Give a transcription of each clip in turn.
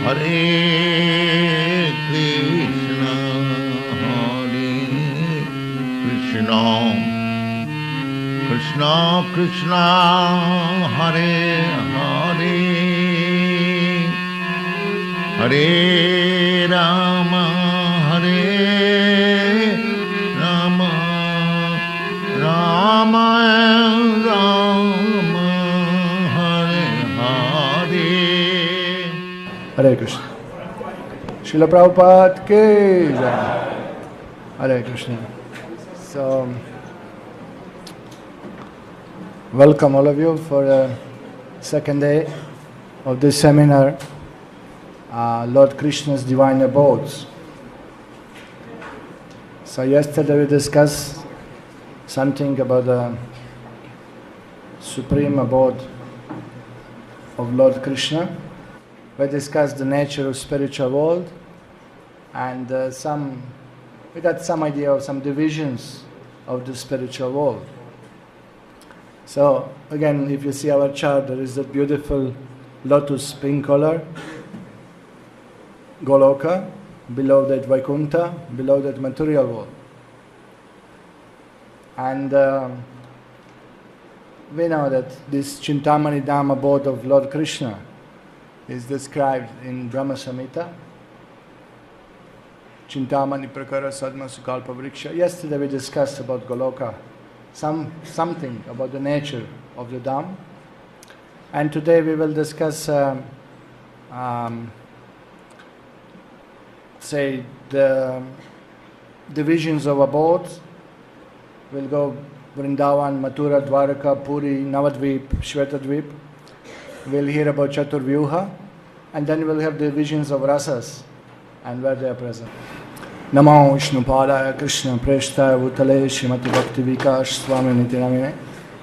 Hare Krishna, Krishna Krishna, Hare Hare, Hare Rama, Hare Rama, Rama Rama, Hare Hare. Hare Krishna. Srila Prabhupada ki jai. Hare Krishna. So, welcome all of you for the second day of this seminar, Lord Krishna's Divine Abodes. So yesterday we discussed something about the supreme abode of Lord Krishna. We discussed the nature of spiritual world and we got some idea of some divisions of the spiritual world. So again, if you see our chart, there is a beautiful lotus pink color, Goloka, below that Vaikuntha, below that material world. And we know that this Chintamani Dham abode of Lord Krishna is described in Brahma Samhita, Chintamani Prakara Sadma Sukalpa Vriksha. Yesterday we discussed about Goloka, something about the nature of the Dham. And today we will discuss, say, the divisions of abodes. We'll go Vrindavan, Mathura, Dwaraka, Puri, Navadvip, Shvetadvip. We'll hear about Chaturvyuha, and then we'll have the visions of rasas and where they are present. Namo Vishnu Padaya Krishna Preshtaya Bhutale Srimati Bhakti Vikash Swami Niti Namine.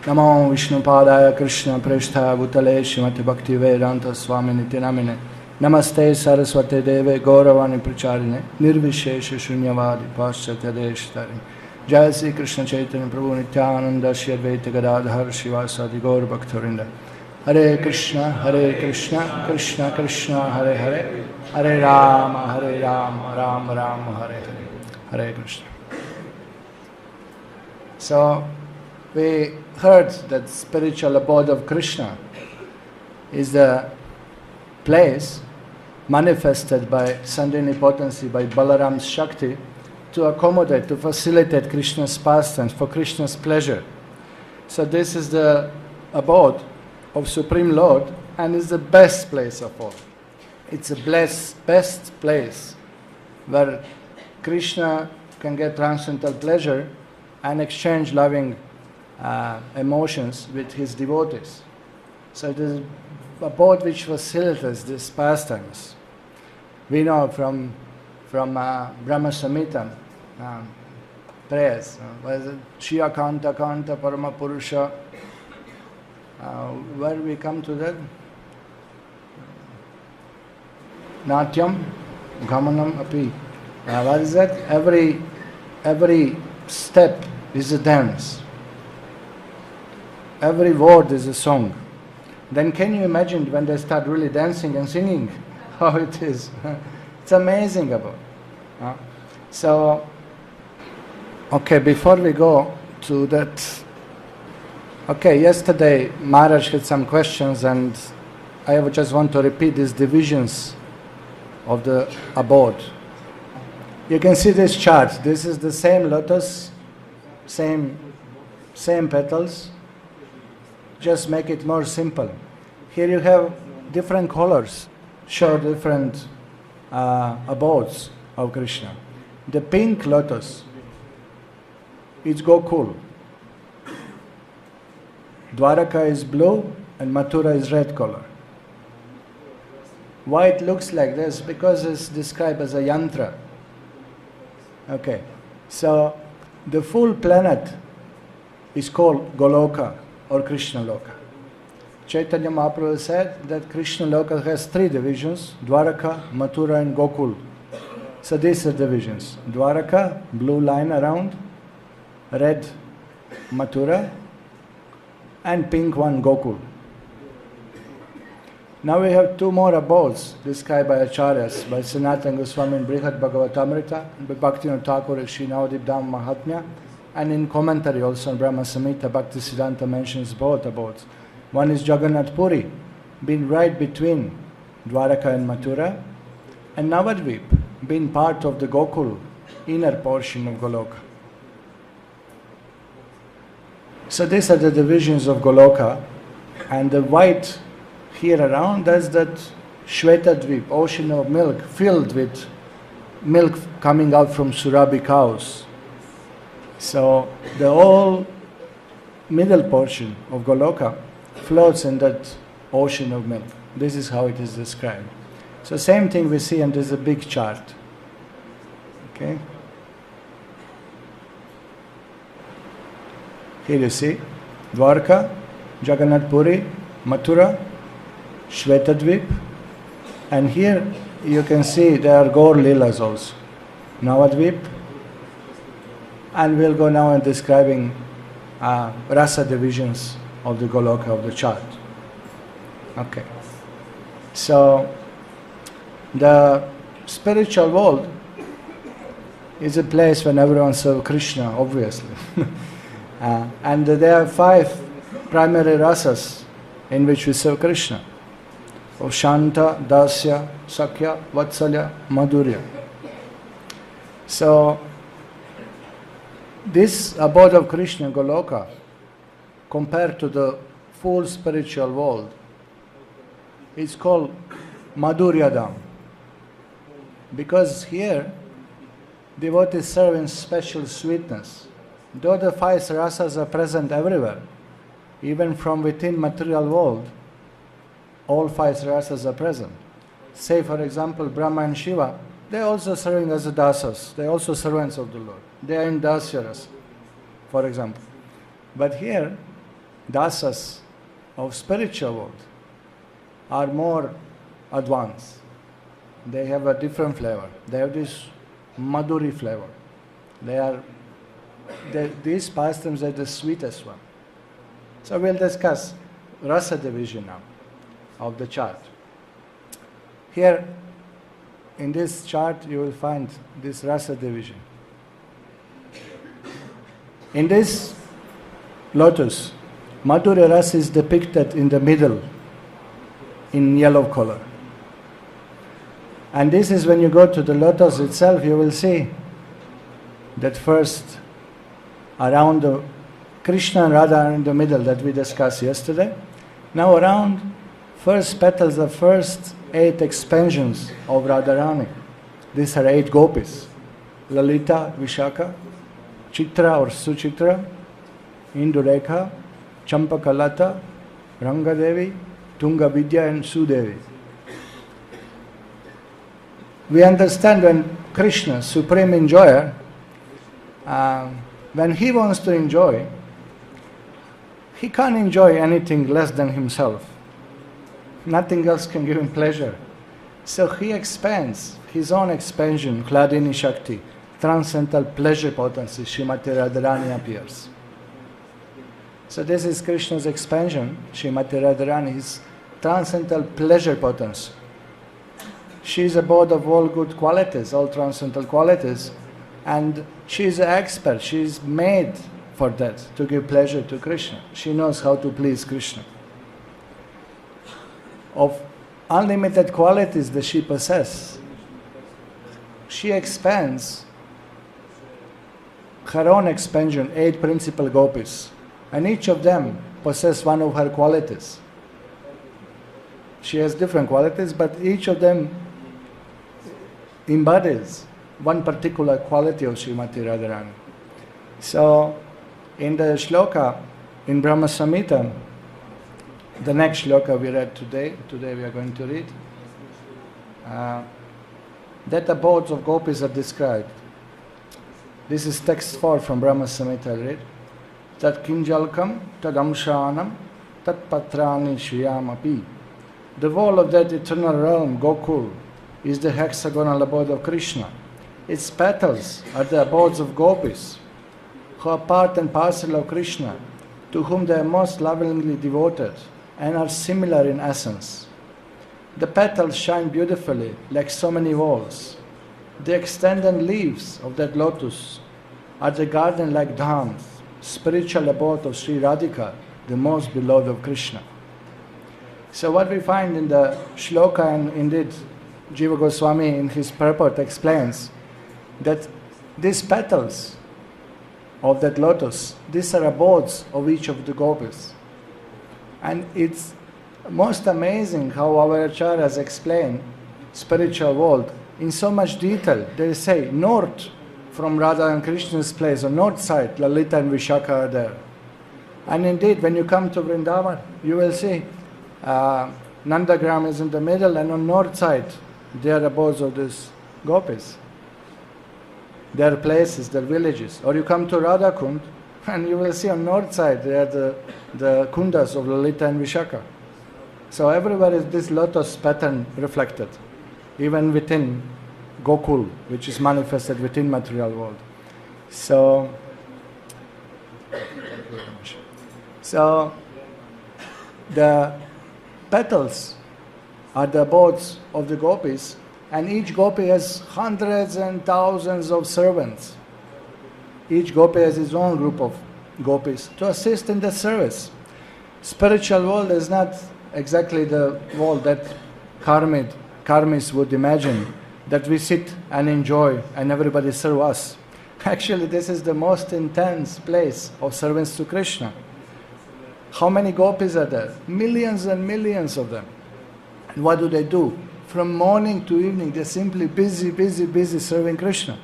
Namo Vishnu Padaya Krishna Preshtaya Bhutale Srimati Bhakti Vedanta Swami Niti Namine. Namaste Saraswate Deve Gauravani Pracharine Nirvishesha Shunyavadi Paschatya Deshtari. Jai Sri Krishna Chaitanya Prabhu Nityananda Shri Advaita Gadadhar Shivasadi Gaur Bhaktarinda. Hare Krishna, Krishna Krishna, Hare Hare, Hare Rama, Rama Rama, Hare Hare, Hare Krishna. So, we heard that spiritual abode of Krishna is the place manifested by Sandhini potency, by Balaram's Shakti, to accommodate, to facilitate Krishna's pastimes, for Krishna's pleasure. So this is the abode of Supreme Lord, and is the best place of all. It's the best place where Krishna can get transcendental pleasure and exchange loving emotions with his devotees. So it is a abode which facilitates these pastimes. We know from Brahma Samhita prayers, Shriya Kanta Kanta Parama Purusha. Where we come to that? Natyam, Gamanam Api. What is that? Every step is a dance. Every word is a song. Then can you imagine when they start really dancing and singing? How it is. It's amazing about. So, okay, before we go to that. Okay, yesterday Maharaj had some questions and I just want to repeat these divisions of the abode. You can see this chart. This is the same lotus, same petals. Just make it more simple. Here you have different colors, show different abodes of Krishna. The pink lotus, it's Gokul. Dwaraka is blue and Mathura is red color. Why it looks like this? Because it's described as a yantra. Okay, so the full planet is called Goloka or Krishna Loka. Chaitanya Mahaprabhu said that Krishna Loka has three divisions, Dwaraka, Mathura and Gokul. So these are divisions. Dwaraka, blue line around, red Mathura, and pink one Gokul. Now we have two more abodes described by Acharyas, by Sanatana Goswami in Brihad Bhagavatamrita, and by Bhaktivinoda Thakur in Sri Navadip Dham Mahatmya, and in commentary also on Brahma Samhita, Bhaktisiddhanta mentions both abodes. One is Jagannath Puri, being right between Dwaraka and Mathura, and Navadvip, being part of the Gokul, inner portion of Goloka. So these are the divisions of Goloka, and the white here around, that's that Shvetadvip, ocean of milk, filled with milk coming out from Surabhi cows. So the whole middle portion of Goloka floats in that ocean of milk. This is how it is described. So same thing we see, and there's a big chart. Okay? Here you see Dwarka, Jagannath Puri, Mathura, Shvetadvip, and here you can see there are Gaur Leelas also. Navadvip, and we'll go now in describing rasa divisions of the Goloka of the chart. Okay. So the spiritual world is a place when everyone serves Krishna, obviously. And there are 5 primary rasas in which we serve Krishna. Of Shanta, Dasya, Sakya, Vatsalya, Madhurya. So this abode of Krishna, Goloka, compared to the full spiritual world, is called Madhuryadam. Because here, devotees serve in special sweetness. Though the 5 rasas are present everywhere, even from within material world, all 5 rasas are present. Say for example, Brahma and Shiva, they are also serving as dasas, they are also servants of the Lord. They are in dasya rasa, for example. But here, dasas of spiritual world are more advanced. They have a different flavor. They have this madhuri flavor. These pastimes are the sweetest one. So we'll discuss rasa division now of the chart. Here in this chart you will find this rasa division. In this lotus, Madhurya rasa is depicted in the middle in yellow color. And this is when you go to the lotus itself, you will see that first around the Krishna and Radha are in the middle that we discussed yesterday. Now around first petals, the first 8 expansions of Radharani. These are 8 gopis. Lalita, Vishaka, Chitra or Suchitra, Indulekha, Champakalata, Rangadevi, Tunga Vidya and Sudevi. We understand when Krishna, supreme enjoyer, when he wants to enjoy, he can't enjoy anything less than himself. Nothing else can give him pleasure. So he expands his own expansion, Hladini Shakti, transcendental pleasure potency, Srimati Radharani appears. So this is Krishna's expansion, Srimati Radharani, his transcendental pleasure potency. She is abode of all good qualities, all transcendental qualities, and she is an expert. She is made for that, to give pleasure to Krishna. She knows how to please Krishna. Of unlimited qualities that she possesses, she expands her own expansion, 8 principal gopis, and each of them possess one of her qualities. She has different qualities, but each of them embodies one particular quality of Srimati Radharani. So, in the shloka, in Brahma Samhita, the next shloka we read today we are going to read, that abodes of gopis are described. This is text 4 from Brahma Samhita, I'll read. Tat kinjalkam tad amshanam tat patrani shriyamapi. The wall of that eternal realm, Gokul, is the hexagonal abode of Krishna. Its petals are the abodes of gopis, who are part and parcel of Krishna, to whom they are most lovingly devoted and are similar in essence. The petals shine beautifully like so many walls. The extended leaves of that lotus are the garden like dhams, spiritual abode of Sri Radhika, the most beloved of Krishna. So what we find in the shloka, and indeed Jiva Goswami in his purport explains, that these petals of that lotus, these are abodes of each of the gopis. And it's most amazing how our acharyas explain spiritual world in so much detail. They say north from Radha and Krishna's place, on north side, Lalita and Vishakha are there. And indeed, when you come to Vrindavan, you will see Nandagram is in the middle, and on north side, they are abodes of these gopis. Their places, their villages. Or you come to Radhakund, and you will see on north side, they are the kundas of Lalita and Vishakha. So everywhere is this lotus pattern reflected, even within Gokul, which is manifested within material world. So the petals are the abodes of the gopis, and each gopi has hundreds and thousands of servants. Each gopi has his own group of gopis to assist in the service. Spiritual world is not exactly the world that karmis would imagine, that we sit and enjoy and everybody serve us. Actually, this is the most intense place of service to Krishna. How many gopis are there? Millions and millions of them. And what do? From morning to evening, they're simply busy serving Krishna.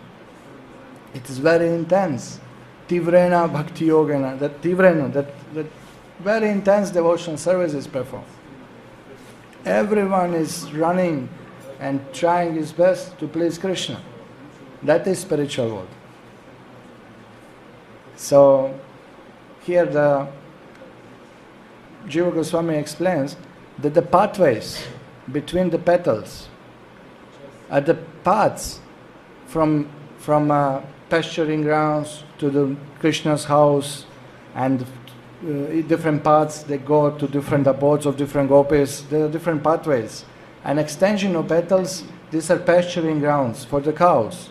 It is very intense. Tivrena bhakti yogena, that very intense devotional service is performed. Everyone is running and trying his best to please Krishna. That is spiritual world. So here the Jiva Goswami explains that the pathways between the petals are the paths from pasturing grounds to the Krishna's house, and different paths, they go to different abodes of different gopis. There are different pathways. An extension of petals, these are pasturing grounds for the cows.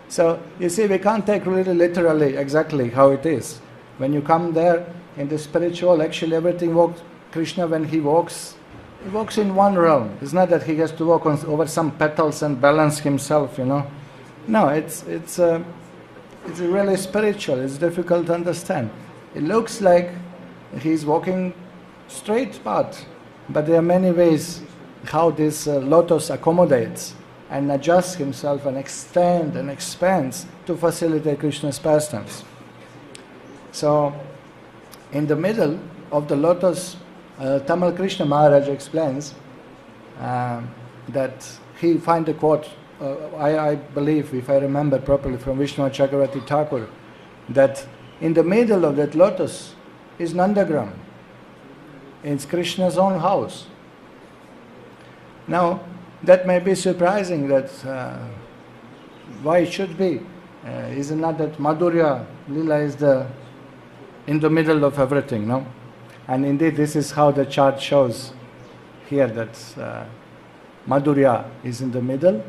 So you see, we can't take really literally exactly how it is. When you come there in the spiritual, actually everything works. Krishna, when he walks in one realm. It's not that he has to walk over some petals and balance himself, No, it's really spiritual. It's difficult to understand. It looks like he's walking straight path, but there are many ways how this lotus accommodates and adjusts himself and extends and expands to facilitate Krishna's pastimes. So, in the middle of the lotus, Tamal Krishna Maharaj explains that he finds a quote, I believe, if I remember properly, from Vishnu Chakravarti Thakur, that in the middle of that lotus is Nandagram. It's Krishna's own house. Now, that may be surprising, that why it should be. Is it not that Madhurya Lila is in the middle of everything, no? And indeed, this is how the chart shows here, that Madhurya is in the middle,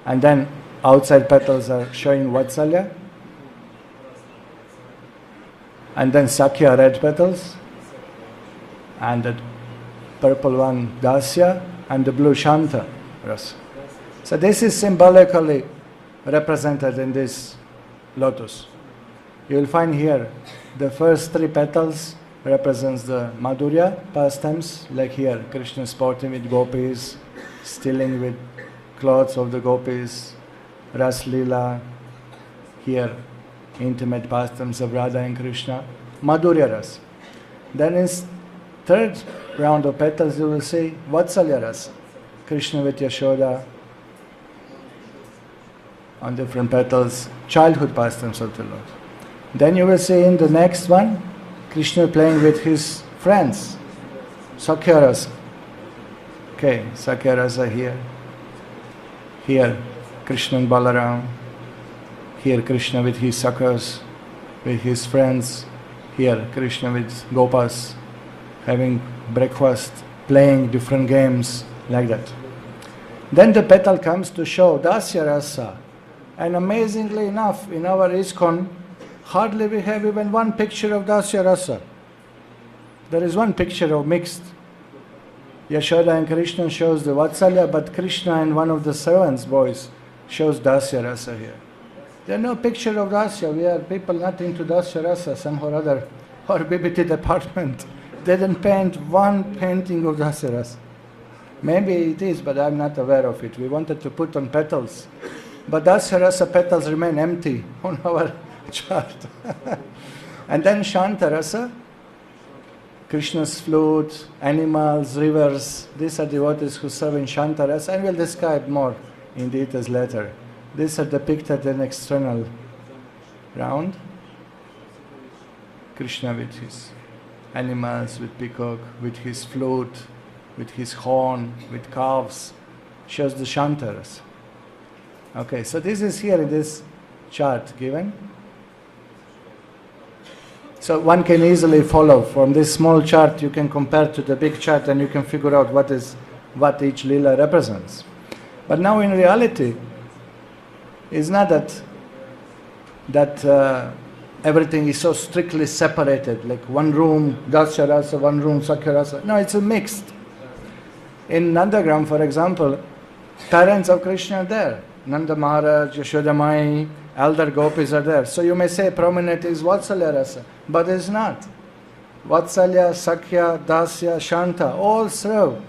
and then outside petals are showing Vatsalya, and then Sakhya, red petals, and the purple one Dasya, and the blue Shanta rasa. So this is symbolically represented in this lotus. You will find here the first three petals represents the Madhurya pastimes, like here Krishna sporting with gopis, stealing with clothes of the gopis, Ras Leela, here intimate pastimes of Radha and Krishna, Madhurya Ras. Then in third round of petals you will see Vatsalya Ras, Krishna with Yashoda, on different petals, childhood pastimes of the Lord. Then you will see in the next one, Krishna playing with his friends, Sakhya Rasa. Okay, Sakhya Rasa here. Here, Krishna and Balaram. Here, Krishna with his Sakhas, with his friends. Here, Krishna with Gopas. having breakfast, playing different games, like that. Then the petal comes to show Dasya Rasa. And amazingly enough, in our ISKCON, hardly we have even one picture of Dasya Rasa. There is one picture of mixed. Yashoda and Krishna shows the Vatsalya, but Krishna and one of the servants' boys shows Dasya Rasa here. There is no picture of Dasya. We are people not into Dasya Rasa somehow or other. Our BBT department didn't paint one painting of Dasya Rasa. Maybe it is, but I'm not aware of it. We wanted to put on petals. But Dasya Rasa petals remain empty on our chart. And then Shanta Rasa, Krishna's flute, animals, rivers, these are devotees who serve in Shanta Rasa, and we'll describe more in details later. These are depicted in external round. Krishna with his animals, with peacock, with his flute, with his horn, with calves, shows the Shanta Rasa. Okay, so this is here in this chart given. So one can easily follow from this small chart. You can compare to the big chart, and you can figure out what each lila represents. But now, in reality, it's not that everything is so strictly separated, like one room Dasya Rasa, one room Sakya Rasa. No, it's a mixed. In Nandagram, for example, parents of Krishna are there. Nanda Maharaj, Yashoda Mai, elder gopis are there. So you may say prominent is Vatsalya Rasa, but it's not. Vatsalya, Sakya, Dasya, Shanta all serve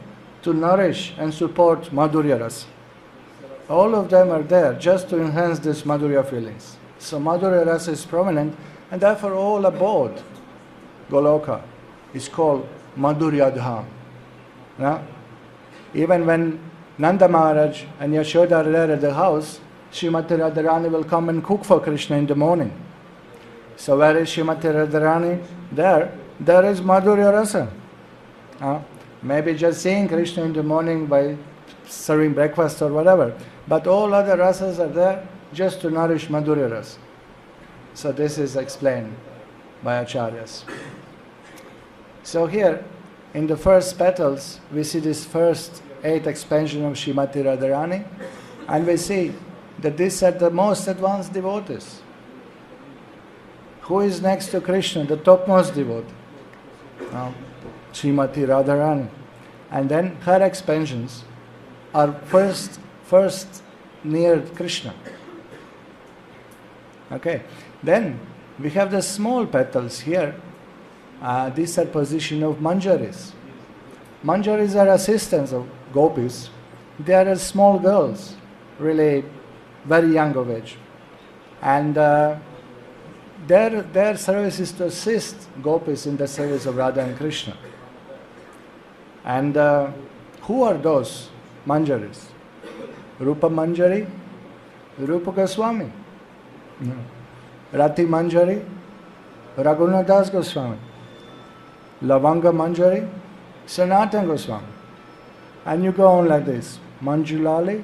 to nourish and support Madhurya Rasa. All of them are there just to enhance this Madhurya feelings. So Madhurya Rasa is prominent, and therefore all abode Goloka is called Madhurya Dham. Yeah? Even when Nanda Maharaj and Yashoda are there at the house, Srimati Radharani will come and cook for Krishna in the morning. So where is Srimati Radharani? There is Madhurya Rasa. Maybe just seeing Krishna in the morning by serving breakfast or whatever. But all other rasas are there just to nourish Madhurya Rasa. So this is explained by Acharyas. So here, in the first petals, we see this first 8 expansion of Srimati Radharani, and we see that these are the most advanced devotees. Who is next to Krishna? The topmost devotee. Srimati Radharani. And then her expansions are first near Krishna. Okay. Then we have the small petals here. These are position of manjaris. Manjaris are assistants of gopis. They are small girls, really very young of age. And their service is to assist gopis in the service of Radha and Krishna. And who are those manjaris? Rupa Manjari, Rupa Goswami. Rati Manjari, Raghunath Das Goswami. Lavanga Manjari, Sanatana Goswami. And you go on like this. Manjulali,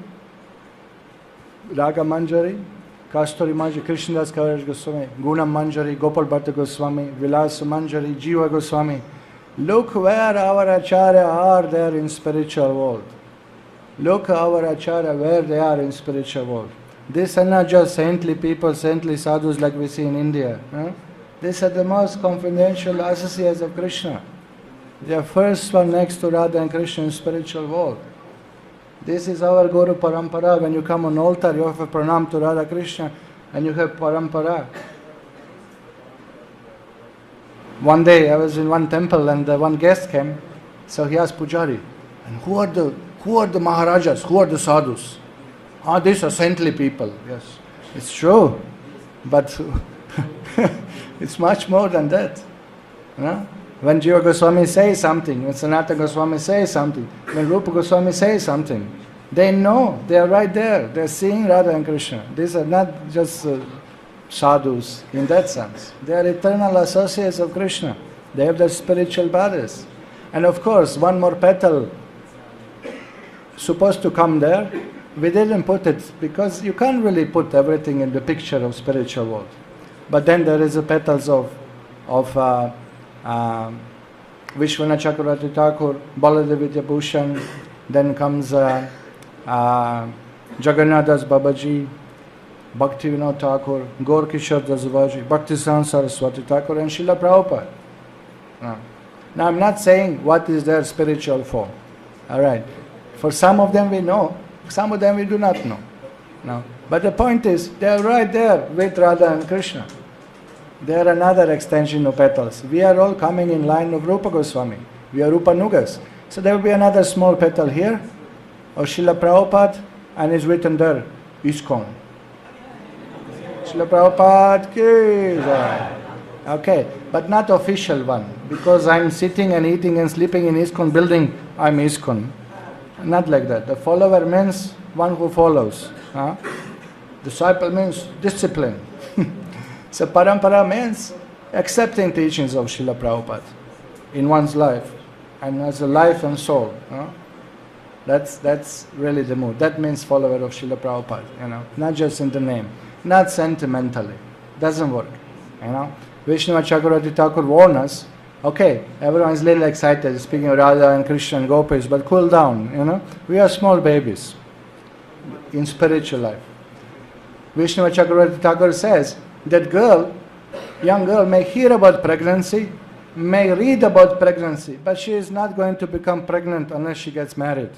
Raga Manjari, Kasturi Manjari, Krishnadas Kaviraj Goswami, Guna Manjari, Gopal Bhatta Goswami, Vilasa Manjari, Jiva Goswami. Look where our Acharya are there in spiritual world. Look our Acharya where they are in spiritual world. These are not just saintly people, saintly sadhus like we see in India. These are the most confidential associates of Krishna. They are first one next to Radha and Krishna in spiritual world. This is our Guru Parampara. When you come on altar, you have a pranam to Radha Krishna and you have Parampara. One day I was in one temple and one guest came, so he asked Pujari, and who are the Maharajas, who are the sadhus? These are saintly people. Yes, it's true, but it's much more than that. When Jiva Goswami says something, when Sanatana Goswami says something, when Rupa Goswami says something, they know, they are right there, they are seeing Radha and Krishna. These are not just sadhus in that sense. They are eternal associates of Krishna. They have their spiritual bodies. And of course, one more petal supposed to come there. We didn't put it because you can't really put everything in the picture of spiritual world. But then there is the petals of Vishwanath Chakravarti Thakur, Baladevidya Bhushan, then comes Jagannath Babaji, Bhaktivinoda Thakur, Gaur Kishore Das Babaji, Bhaktivedanta Saraswati Thakur, and Srila Prabhupada. Now I'm not saying what is their spiritual form. Alright. For some of them we know, some of them we do not know. No. But the point is, they are right there with Radha and Krishna. They are another extension of petals. We are all coming in line of Rupa Goswami. We are Rupanugas. So there will be another small petal here of Srila Prabhupada, and is written there, ISKCON. Srila Prabhupada ki jai. Okay, but not official one. Because I'm sitting and eating and sleeping in ISKCON building, I'm ISKCON. Not like that. The follower means one who follows. Disciple means discipline. So parampara means accepting teachings of Srila Prabhupada in one's life and as a life and soul. That's really the mood. That means follower of Srila Prabhupada, not just in the name, not sentimentally. Doesn't work, Vishwanath Chakravarti Thakur warned us, okay, everyone is a little excited speaking of Radha and Krishna and Gopis, but cool down, We are small babies in spiritual life. Vishwanath Chakravarti Thakur says that young girl may hear about pregnancy, may read about pregnancy, but she is not going to become pregnant unless she gets married.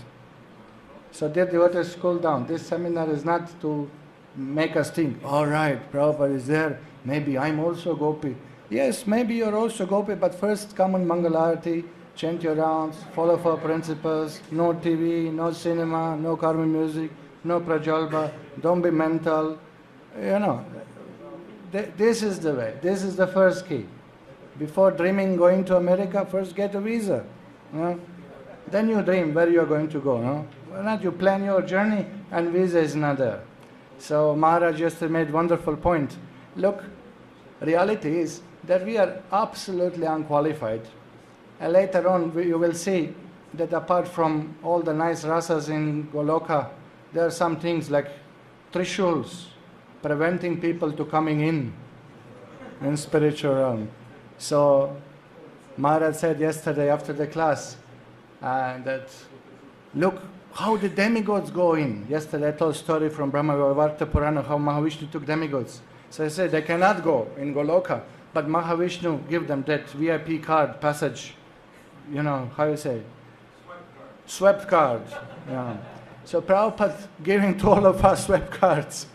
So dear devotees, cool down. This seminar is not to make us think, all right, Prabhupada is there, maybe I'm also Gopi. Yes, maybe you're also Gopi, but first come on Mangalarti, chant your rounds, follow four principles, no TV, no cinema, no karma music, no prajalpa, don't be mental, This is the way. This is the first key. Before dreaming going to America, first get a visa. Then you dream where you are going to go. Why not you plan your journey and visa is not there. So Maharaj just made wonderful point. Look, reality is that we are absolutely unqualified. And later on you will see that apart from all the nice rasas in Goloka, there are some things like trishuls, preventing people to coming in spiritual realm. So Maharaj said yesterday after the class that look how the demigods go in. Yesterday I told a story from Brahma Vaivarta Purana how Mahavishnu took demigods. So I said they cannot go in Goloka, but Mahavishnu give them that VIP card passage. How you say? Swept card. So Prabhupada giving to all of us swept cards.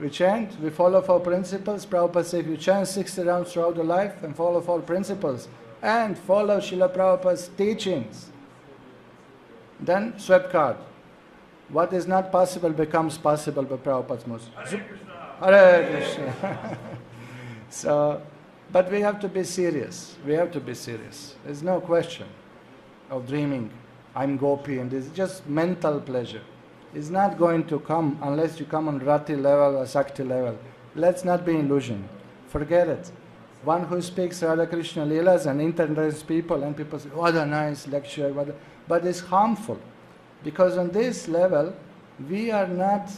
We chant, we follow our principles. Prabhupada said, if you chant 60 rounds throughout the life and follow our principles and follow Srila Prabhupada's teachings, then swept card. What is not possible becomes possible by Prabhupada's mercy. Hare Krishna. So, but we have to be serious. We have to be serious. There's no question of dreaming, I'm Gopi, and this is just mental pleasure. Is not going to come unless you come on Rati level or Sakti level. Let's not be illusion. Forget it. One who speaks Radha Krishna Leelas and entertains people, and people say, what a nice lecture, but it's harmful. Because on this level, we are not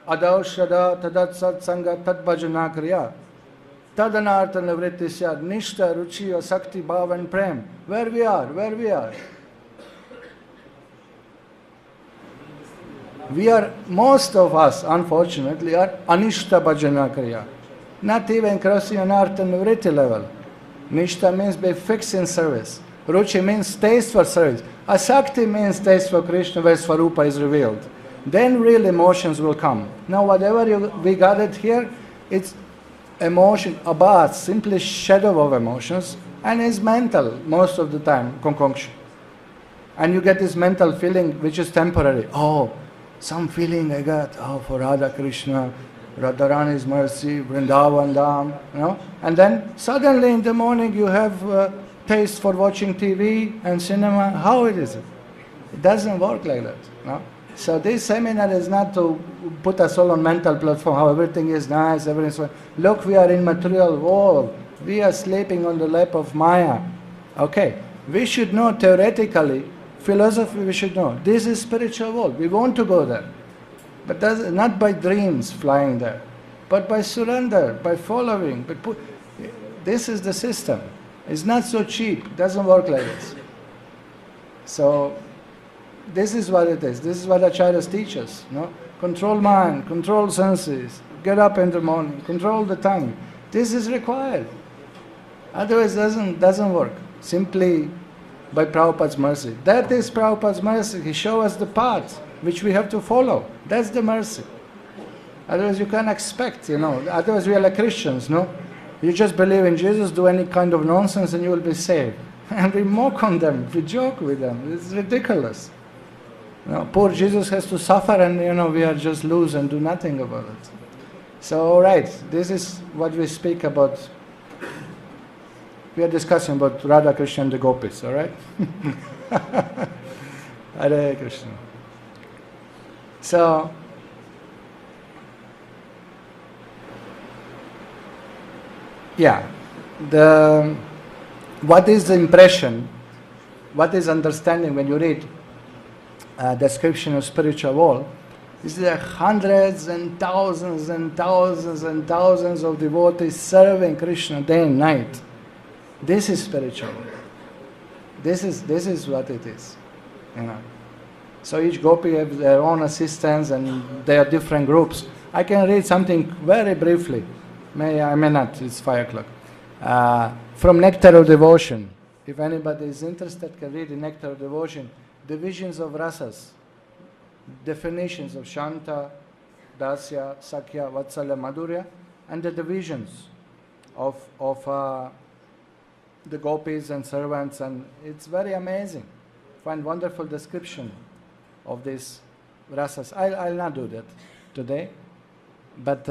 Adav Shraddha Tadat Sat Sangha Tat Bhajana Kriya Tadanartha Nivrittisya Nishta Ruchi or Sakti Bhav and Prem. Where we are. We are, most of us, unfortunately, are Anishta Bhajana Kriya. Not even crossing an Artha Nivritti level. Nishta means be fixed in service. Ruchi means taste for service. Asakti means taste for Krishna where Swarupa is revealed. Then real emotions will come. Now whatever we got it here, it's emotion, abhat, simply shadow of emotions, and is mental most of the time, concoction. And you get this mental feeling which is temporary. Some feeling I got, for Radha Krishna, Radharani's mercy, Vrindavan Dham, And then suddenly in the morning you have taste for watching TV and cinema. How it is? It doesn't work like that. So this seminar is not to put us all on mental platform, how everything is nice, everything is fine. Look, we are in material world. We are sleeping on the lap of Maya. Okay, we should know theoretically, philosophy we should know. This is spiritual world. We want to go there. But that's not by dreams flying there, but by surrender, by following. This is the system. It's not so cheap. It doesn't work like this. So, this is what it is. This is what acharyas teach us. No? Control mind, control senses, get up in the morning, control the tongue. This is required. Otherwise, it doesn't work. Simply by Prabhupada's mercy. That is Prabhupada's mercy. He shows us the path which we have to follow. That's the mercy. Otherwise, you can't expect, Otherwise, we are like Christians, no? You just believe in Jesus, do any kind of nonsense, and you will be saved. And we mock on them, we joke with them. It's ridiculous. Poor Jesus has to suffer, and we are just loose and do nothing about it. So, all right, this is what we speak about. We are discussing about Radha Krishna and the gopis, all right? Hare Krishna. So, yeah, what is the impression, what is understanding when you read description of spiritual world? Is there hundreds and thousands and thousands and thousands of devotees serving Krishna day and night. This is spiritual. This is what it is. So each gopi has their own assistants and they are different groups. I can read something very briefly. I may not, it's 5 o'clock. From Nectar of Devotion. If anybody is interested, can read the Nectar of Devotion. Divisions of rasas. Definitions of Shanta, Dasya, Sakya, Vatsalya, Madhurya. And the divisions of the gopis and servants. And it's very amazing. Find wonderful description of these rasas. I'll not do that today. But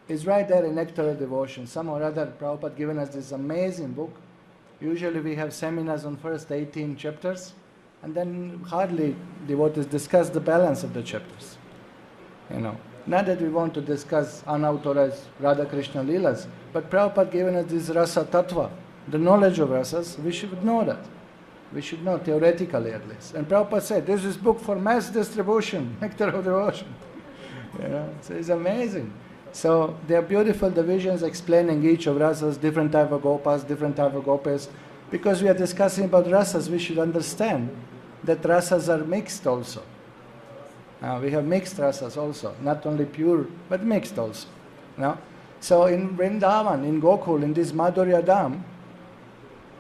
it's right there in Nectar of Devotion. Somehow or other, Prabhupada given us this amazing book. Usually we have seminars on first 18 chapters, and then hardly devotees discuss the balance of the chapters. Not that we want to discuss unauthorized Radha Krishna Leelas, but Prabhupada given us this rasa tattva, the knowledge of rasas. We should know that. We should know theoretically at least. And Prabhupada said, this is book for mass distribution, Nectar of Devotion. So it's amazing. So there are beautiful divisions explaining each of rasas, different type of gopas, different type of gopis. Because we are discussing about rasas, we should understand that rasas are mixed also. We have mixed rasas also, not only pure, but mixed also. So in Vrindavan, in Gokul, in this Madhurya Dham,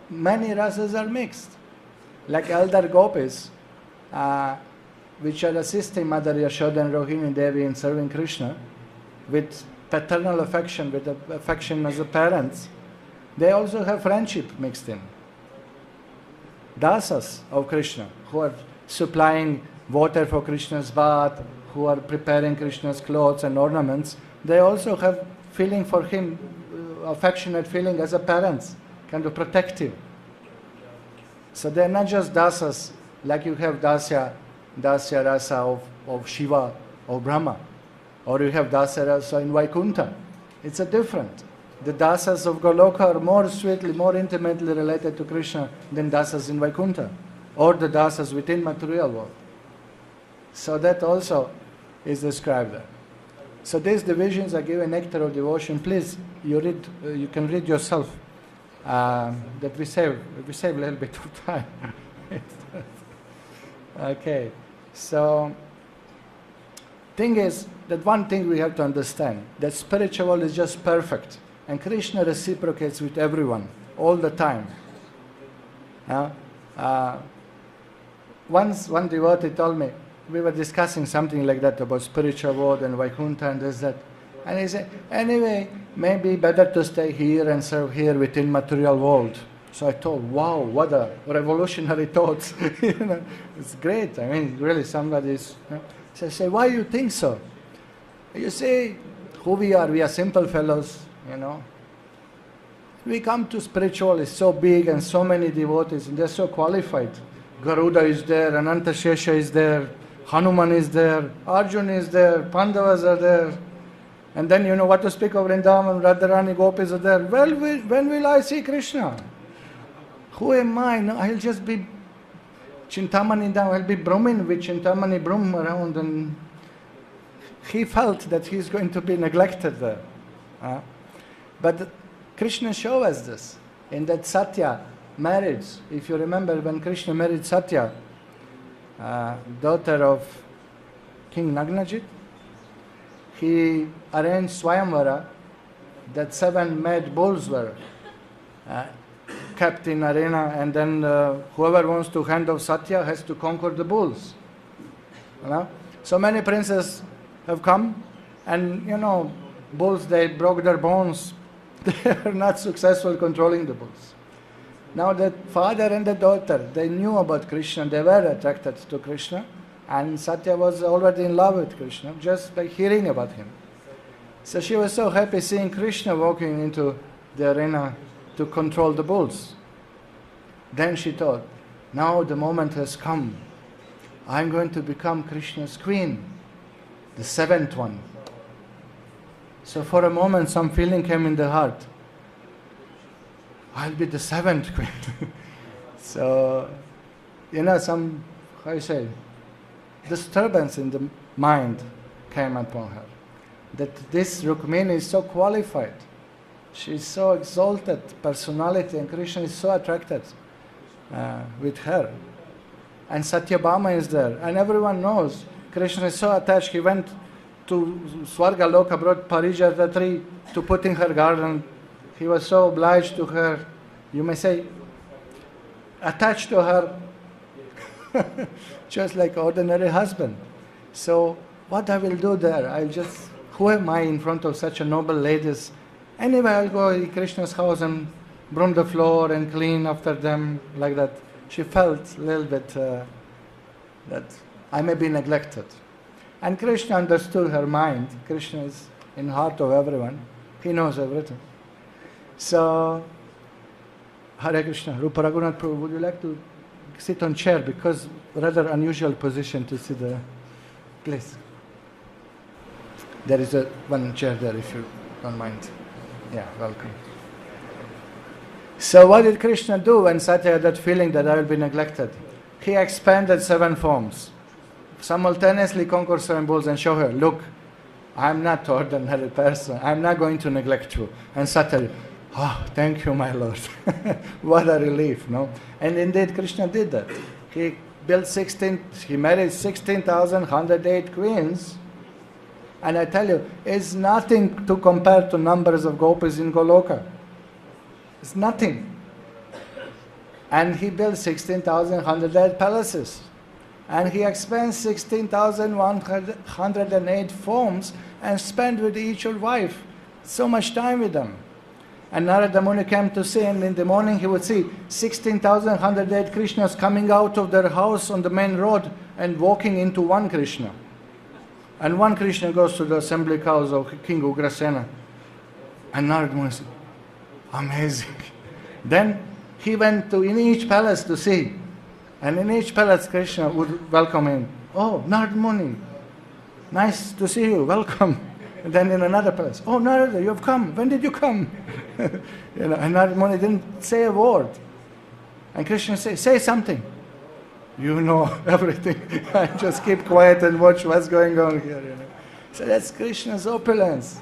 many rasas are mixed. Like elder gopis, which are assisting Mother Yashoda and Rohini Devi in serving Krishna, with paternal affection, with the affection as the parents, they also have friendship mixed in. Dasas of Krishna, who are supplying water for Krishna's bath, who are preparing Krishna's clothes and ornaments, they also have feeling for him, affectionate feeling as a parents, kind of protective. So they're not just dasas, like you have dasya rasa of Shiva or Brahma. Or you have Dasya rasa in Vaikuntha. It's a different. The dasas of Goloka are more sweetly, more intimately related to Krishna than dasas in Vaikuntha. Or the dasas within material world. So that also is described there. So these divisions are given Nectar of Devotion. Please, you can read yourself. That we save a little bit of time. Okay. So, thing is, that one thing we have to understand, that spiritual world is just perfect. And Krishna reciprocates with everyone, all the time. Once one devotee told me, we were discussing something like that about spiritual world and Vaikuntha and this, that. And he said, anyway, maybe better to stay here and serve here within material world. So I thought, wow, what a revolutionary thoughts. It's great. I mean, really, somebody's... So I say, why do you think so? You see, who we are simple fellows, We come to spiritual, it's so big and so many devotees, and they're so qualified. Garuda is there, Anantashesha is there, Hanuman is there, Arjun is there, Pandavas are there. And then, what to speak of Vrindavan, Radharani, Gopis are there. Well, when will I see Krishna? Who am I? No, I'll just be Chintamani down, I'll be Brahmin with Chintamani Brahm around, and he felt that he's going to be neglected there. But Krishna shows us this. in that Satya marriage. If you remember when Krishna married Satya, daughter of King Nagnajit, he arranged Swayamvara that 7 mad bulls were kept in arena, and then whoever wants to hand off Satya has to conquer the bulls. You know? So many princes have come, and bulls, they broke their bones. They are not successful controlling the bulls. Now the father and the daughter, they knew about Krishna, they were attracted to Krishna, and Satya was already in love with Krishna, just by hearing about him. So she was so happy seeing Krishna walking into the arena to control the bulls. Then she thought, now the moment has come. I'm going to become Krishna's queen, the 7th one. So for a moment some feeling came in the heart. I'll be the 7th queen. So, some, how you say, disturbance in the mind came upon her. That this Rukmini is so qualified. She's so exalted personality, and Krishna is so attracted with her. And Satyabhama is there, and everyone knows Krishna is so attached. He went to Swarga Loka, brought Parijata tree to put in her garden. He was so obliged to her, you may say, attached to her, just like ordinary husband. So what I will do there? Who am I in front of such a noble ladies? Anyway, I'll go to Krishna's house and broom the floor and clean after them, like that. She felt a little bit that I may be neglected. And Krishna understood her mind. Krishna is in the heart of everyone. He knows everything. So, Hare Krishna. Rupa Raghunath Prabhu, would you like to sit on chair? Because rather unusual position to sit there. Please. There is one chair there if you don't mind. Yeah, welcome. So what did Krishna do when Satya had that feeling that I will be neglected? He expanded 7 forms. Simultaneously conquer 7 bulls and show her, look, I'm not ordinary person. I'm not going to neglect you. And Satya, thank you, my Lord. What a relief, no? And indeed, Krishna did that. He married 16,108 queens. And I tell you, it's nothing to compare to numbers of gopis in Goloka. It's nothing. And he built 16,108 palaces. And he expends 16,108 forms and spent with each wife so much time with them. And Narada Muni came to see, and in the morning he would see 16,108 Krishnas coming out of their house on the main road and walking into one Krishna. And one Krishna goes to the assembly house of King Ugrasena. And Narada Muni said, amazing. Then he went in each palace to see. And in each palace, Krishna would welcome him. Oh, Narada Muni, nice to see you, welcome. And then in another palace, oh, Narada, you have come. When did you come? And Narada Muni didn't say a word. And Krishna said, say something. You know everything. I just keep quiet and watch what's going on here. So that's Krishna's opulence.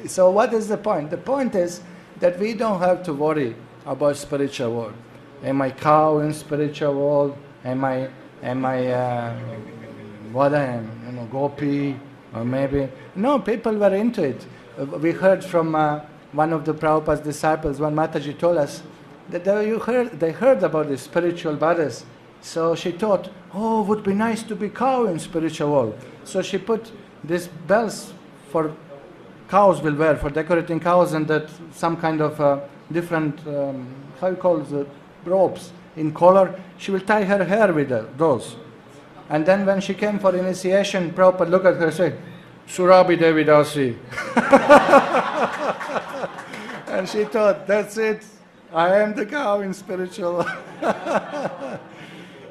So what is the point? The point is that we don't have to worry about spiritual world. Am I cow in spiritual world? Am I what I am? Gopi? Or maybe... No, people were into it. We heard from one of the Prabhupada's disciples, when Mataji told us, that they heard about the spiritual bodies. So she thought, oh, it would be nice to be cow in spiritual world. So she put these bells for cows will wear, for decorating cows, and that some kind of different, how you call the ropes in color. She will tie her hair with those. And then when she came for initiation, Prabhupada looked at her and said, Surabhi Devi Dasi. And she thought, that's it. I am the cow in spiritual.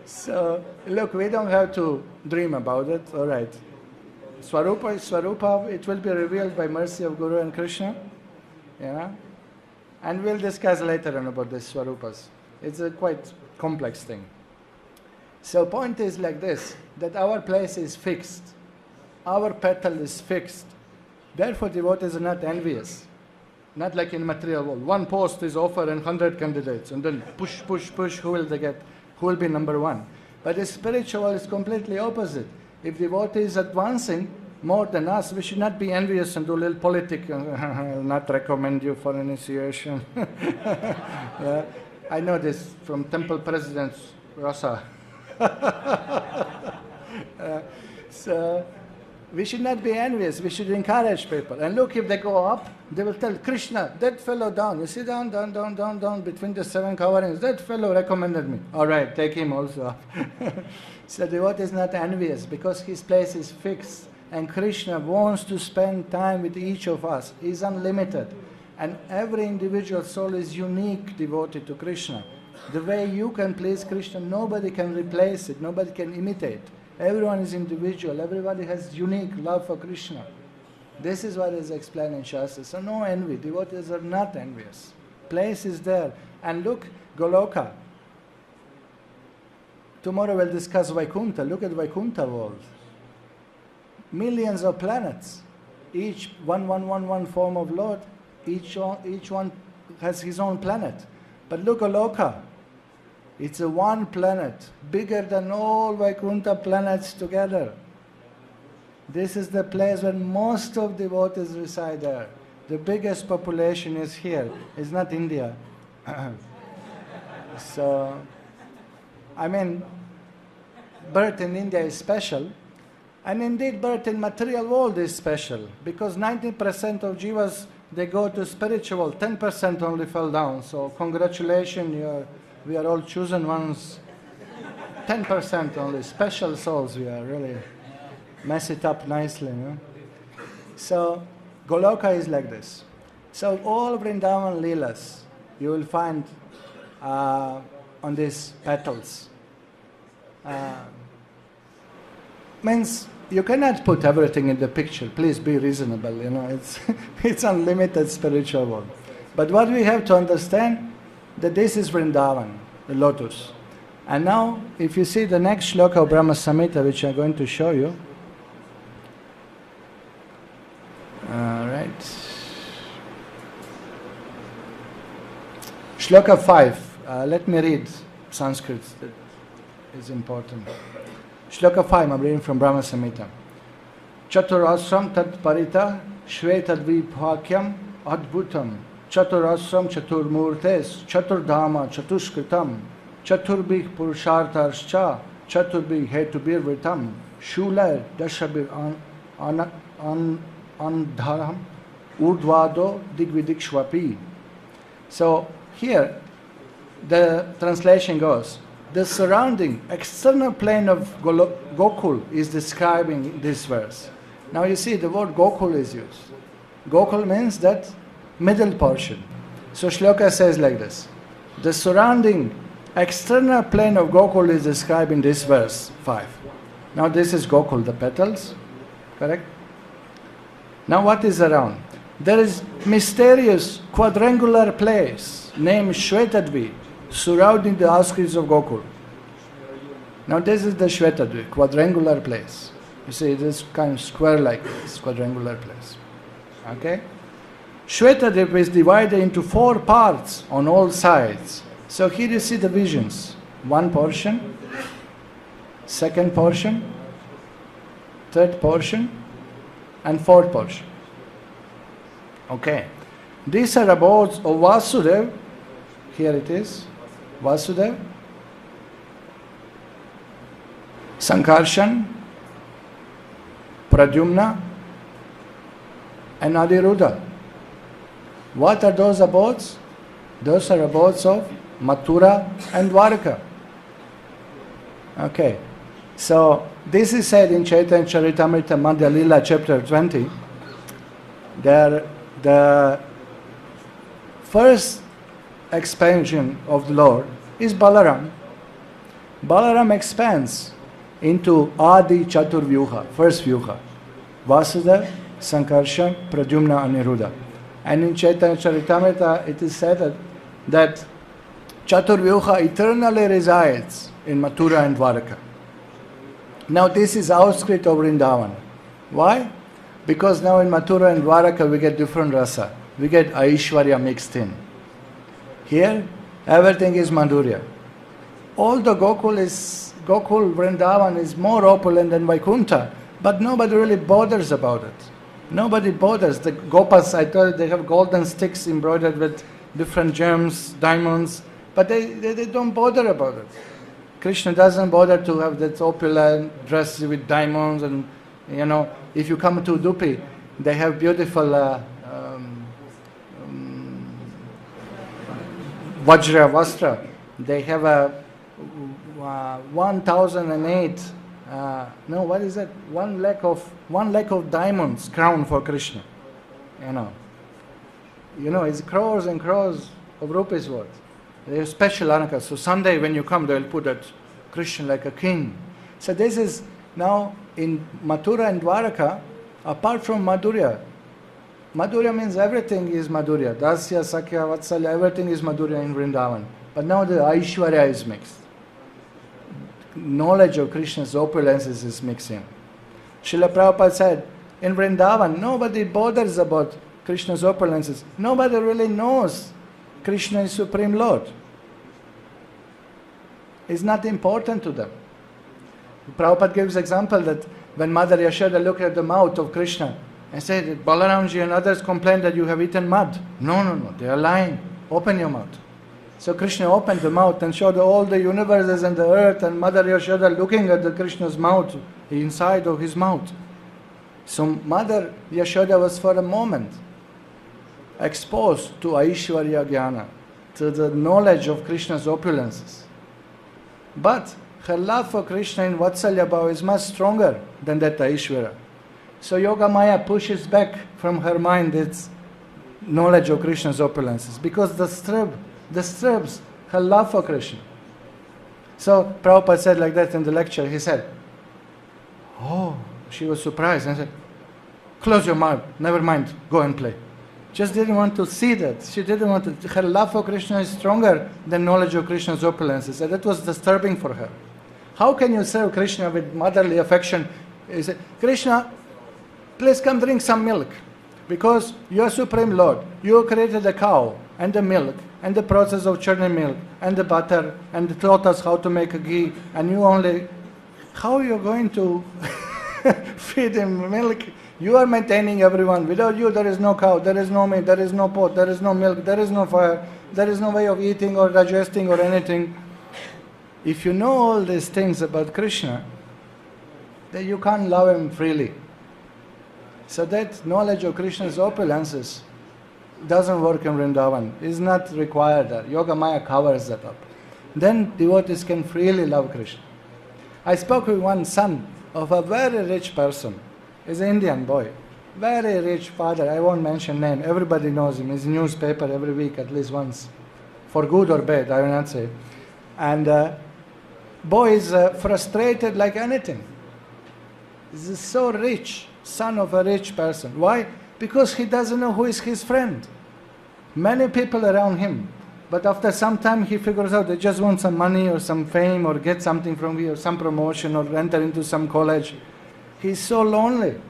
So, look, we don't have to dream about it. All right. Swarupa is Swarupa. It will be revealed by mercy of Guru and Krishna. Yeah. And we'll discuss later on about the Swarupas. It's a quite complex thing. So point is like this, that our place is fixed. Our petal is fixed. Therefore, devotees are not envious. Not like in material world. One post is offered and 100 candidates, and then push, push, push, who will they get? Who will be number one? But the spiritual is completely opposite. If devotee is advancing more than us, we should not be envious and do a little politic. I'll not recommend you for initiation. I know this from temple presidents, Rasa. So we should not be envious. We should encourage people. And look, if they go up, they will tell Krishna, that fellow down. You see down, down, down, down, down between the 7 coverings. That fellow recommended me. All right, take him also up. So the devotee is not envious because his place is fixed. And Krishna wants to spend time with each of us. He's unlimited. And every individual soul is unique devotee to Krishna. The way you can please Krishna, nobody can replace it. Nobody can imitate. Everyone is individual. Everybody has unique love for Krishna. This is what is explained in Shastra. So no envy. Devotees are not envious. Place is there. And look, Goloka. Tomorrow we'll discuss Vaikuntha. Look at Vaikuntha world. Millions of planets. Each one form of Lord. Each one has his own planet. But look, Goloka. It's a one planet, bigger than all Vaikuntha planets together. This is the place where most of devotees reside there. The biggest population is here. It's not India. So, I mean, birth in India is special. And indeed, birth in material world is special. Because 90% of jivas, they go to spiritual, 10% only fell down. So congratulations, we are all chosen ones. 10% only, special souls we are, really. Mess it up nicely, you know? So, Goloka is like this. So all Vrindavan Leelas, you will find on these petals. Means you cannot put everything in the picture. Please be reasonable, you know. It's unlimited spiritual world. But what we have to understand, that this is Vrindavan, the lotus. And now, if you see the next shloka of Brahma Samhita, which I'm going to show you. All right. Shloka 5. Let me read Sanskrit. That is important. Shloka 5, I'm reading from Brahma Samhita. Chaturasram tad parita shvetadvibhakyam adbhutam chaturasram chaturmurtes chaturdhama chatushkritam chaturbih purushartarscha chaturbih hetubirvritam shula dashabir andharam urdvado digvidikshvapi. So here the translation goes, the surrounding external plane of Gokul is describing this verse. Now you see the word Gokul is used. Gokul means that middle portion. So Shloka says like this. The surrounding external plane of Gokul is described in this verse 5. Now this is Gokul, the petals, correct? Now what is around? There is mysterious quadrangular place named Shvetadvi surrounding the outskirts of Gokul. Now this is the Shvetadvi, quadrangular place. You see, this kind of square-like place, quadrangular place. Okay? Shvetadvi is divided into 4 parts on all sides. So here you see the visions. 1 portion, 2nd portion, 3rd portion, and 4th portion. Okay. These are abodes of Vasudev. Here it is. Vasudev, Sankarshan, Pradyumna, and Aniruddha. What are those abodes? Those are abodes of Mathura and Dwarka. Okay. So this is said in Chaitanya Charitamrita Madhya Lila chapter 20. The first expansion of the Lord is Balaram. Balaram expands into Adi Chatur Vyuha, first Vyuha. Vasudeva, Sankarshan, Pradyumna, Aniruddha. And in Chaitanya Charitamrita it is said that Chatur Vyuha eternally resides in Mathura and Dwarka. Now this is outskirts of Vrindavan. Why? Because now in Mathura and Dwarka we get different rasa. we get Aishwarya mixed in. Here, everything is Madhurya. All the Gokul Vrindavan is more opulent than Vaikuntha, but nobody really bothers about it. Nobody bothers. The Gopas, I told you, they have golden sticks embroidered with different gems, diamonds, but they don't bother about it. Krishna doesn't bother to have that opulent dress with diamonds, and if you come to Udupi, they have beautiful Vajra Vastra. They have a 1008. What is that? 1 lakh of diamonds crown for Krishna. It's crores and crores of rupees worth. They have special alankas. So Sunday when you come, they will put that Krishna like a king. So this is now in Mathura and Dwaraka, apart from Madhurya. Madhurya means everything is Madhurya. Dasya, Sakya, Vatsalya, everything is Madhurya in Vrindavan. But now the Aishwarya is mixed. Knowledge of Krishna's opulences is mixing. Srila Prabhupada said, in Vrindavan, nobody bothers about Krishna's opulences. Nobody really knows Krishna is Supreme Lord. It's not important to them. Prabhupada gives example that when Mother Yashoda looked at the mouth of Krishna and said, Balaramji and others complain that you have eaten mud. No, they are lying. Open your mouth. So Krishna opened the mouth and showed all the universes and the earth, and Mother Yashoda looking at the Krishna's mouth, the inside of his mouth. So Mother Yashoda was for a moment exposed to Aishwarya Jnana, to the knowledge of Krishna's opulences. But her love for Krishna in Vatsalya Bhava is much stronger than that Aishwarya. So Yoga Maya pushes back from her mind its knowledge of Krishna's opulences, because disturbs her love for Krishna. So Prabhupada said like that in the lecture. He said, she was surprised and said, close your mouth, never mind, go and play. Just didn't want to see that. She didn't want to. Her love for Krishna is stronger than knowledge of Krishna's opulences, and that was disturbing for her. How can you serve Krishna with motherly affection? He said, Krishna, please come drink some milk, because you are Supreme Lord. You created the cow and the milk and the process of churning milk and the butter and taught us how to make a ghee, and how are you going to feed him milk? You are maintaining everyone. Without you, there is no cow, there is no meat, there is no pot, there is no milk, there is no fire, there is no way of eating or digesting or anything. If you know all these things about Krishna, then you can't love him freely. So that knowledge of Krishna's opulences doesn't work in Vrindavan. It's not required there. Yoga Maya covers that up. Then devotees can freely love Krishna. I spoke with one son of a very rich person. He's an Indian boy. Very rich father. I won't mention name. Everybody knows him. He's in newspaper every week at least once. For good or bad, I will not say. And boy is frustrated like anything. He's so rich. Son of a rich person. Why? Because he doesn't know who is his friend. Many people around him. But after some time he figures out they just want some money or some fame or get something from you or some promotion or enter into some college. He's so lonely.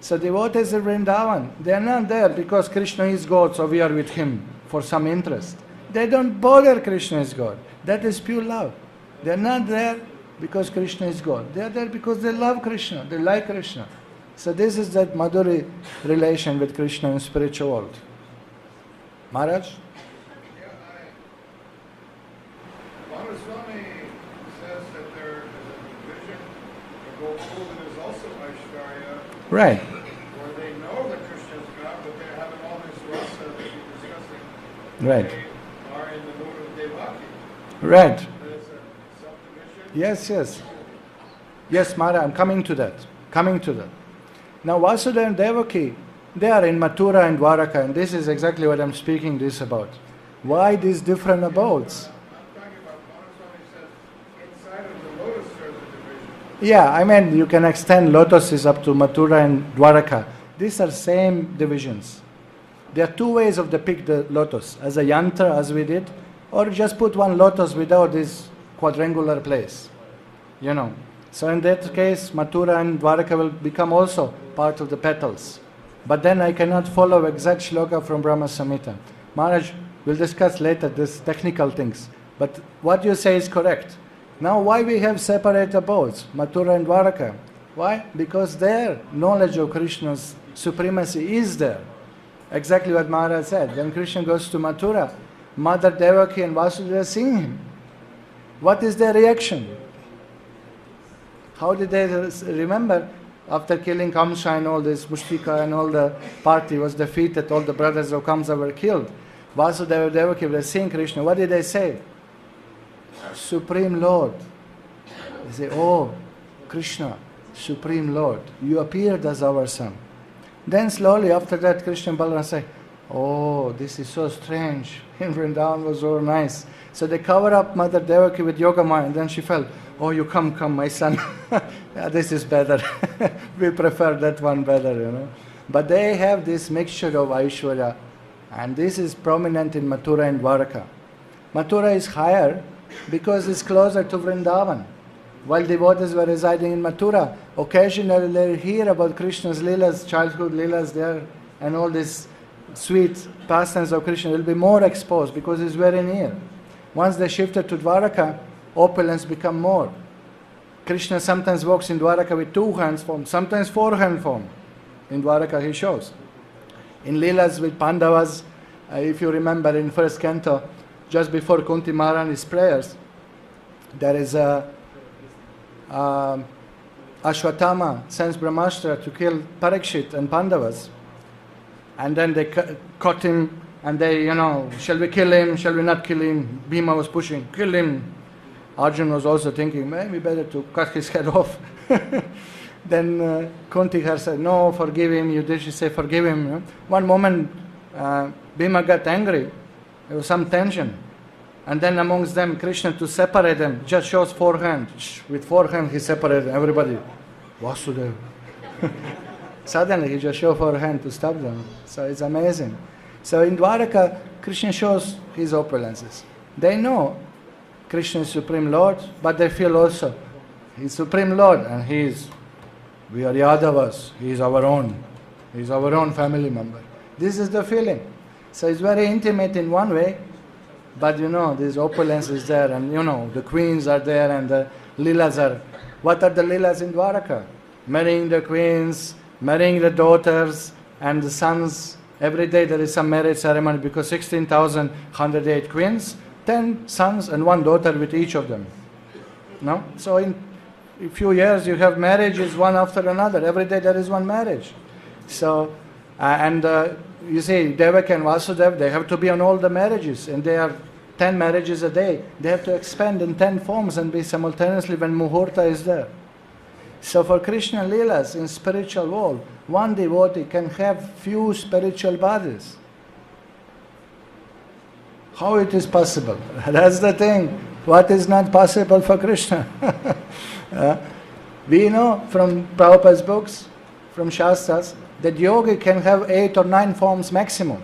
So devotees in Vrindavan, they are not there because Krishna is God, so we are with him for some interest. They don't bother Krishna is God. That is pure love. They are not there because Krishna is God. They are there because they love Krishna, they like Krishna. So this is that Madhuri relation with Krishna in spiritual world. Maharaj? Swami says that there is a division of Gokul that is also Aishwarya, Right. where they know that Krishna is God, but they're having all this rasa that you're discussing. Right. They are in the mood of Devaki. Right. There's a subdivision. Yes. Yes, Maharaj, I'm coming to that. Now Vasudeva and Devaki, they are in Mathura and Dwaraka, and this is exactly what I'm speaking this about. Why these different abodes? I'm talking about Swami says inside of the lotus there's a division. Yeah, I mean, you can extend lotuses up to Mathura and Dwaraka. These are same divisions. There are two ways of depict the lotus, as a yantra, as we did, or just put one lotus without this quadrangular place. So in that case, Mathura and Dwaraka will become also part of the petals. But then I cannot follow exact shloka from Brahma Samhita. Maharaj, we'll discuss later these technical things. But what you say is correct. Now why we have separate abodes, Mathura and Dwaraka? Why? Because their knowledge of Krishna's supremacy is there. Exactly what Maharaj said. When Krishna goes to Mathura, Mother Devaki and Vasudeva sing him. What is their reaction? How did they remember after killing Kamsa and all this, Mushtika and all the party was defeated, all the brothers of Kamsa were killed. Vasudeva and Devaki were seeing Krishna. What did they say? Supreme Lord. They say, oh, Krishna, Supreme Lord, you appeared as our son. Then slowly after that, Krishna and Balaram say, oh, this is so strange. In Vrindavan was so nice. So they cover up Mother Devaki with Yogamaya, and then she felt, oh, you come, my son. Yeah, this is better. We prefer that one better, But they have this mixture of Aishwarya, and this is prominent in Mathura and Dwaraka. Mathura is higher because it's closer to Vrindavan. While devotees were residing in Mathura, occasionally they hear about Krishna's Leelas, childhood Leelas there, and all these sweet pastimes of Krishna will be more exposed because it's very near. Once they shifted to Dwaraka, opulence become more. Krishna sometimes walks in Dwaraka with 2 hands form, sometimes 4 hand form. In Dwaraka he shows. In Leelas with Pandavas, if you remember in first canto, just before Kunti Maharani's prayers, there is a Ashwatthama sends Brahmastra to kill Parikshit and Pandavas. And then they caught him and they, shall we kill him, shall we not kill him? Bhima was pushing, kill him. Arjuna was also thinking, maybe better to cut his head off. Then Kunti her said, no, forgive him. Yudhishthira say, forgive him. One moment Bhima got angry. There was some tension. And then amongst them, Krishna, to separate them, just shows 4 hands. With 4 hands, he separated everybody. Vasudeva. Suddenly, he just showed 4 hands to stop them. So it's amazing. So in Dwaraka, Krishna shows his opulences. They know Krishna is Supreme Lord, but they feel also He is Supreme Lord and we are Yadavas, He is our own. He is our own family member. This is the feeling. So it's very intimate in one way, but this opulence is there, and the queens are there, and the Leelas are. What are the Leelas in Dwaraka? Marrying the queens, marrying the daughters, and the sons. Every day there is some marriage ceremony because 16,108 queens, 10 sons and 1 daughter with each of them. No? So in a few years you have marriages one after another. Every day there is one marriage. So, you see, Devaki and Vasudeva, they have to be on all the marriages, and they are 10 marriages a day. They have to expand in 10 forms and be simultaneously when Muhurta is there. So for Krishna Leelas in spiritual world, one devotee can have few spiritual bodies. How it is possible? That's the thing. What is not possible for Krishna? We know from Prabhupada's books, from Shastras, that yogi can have 8 or 9 forms maximum.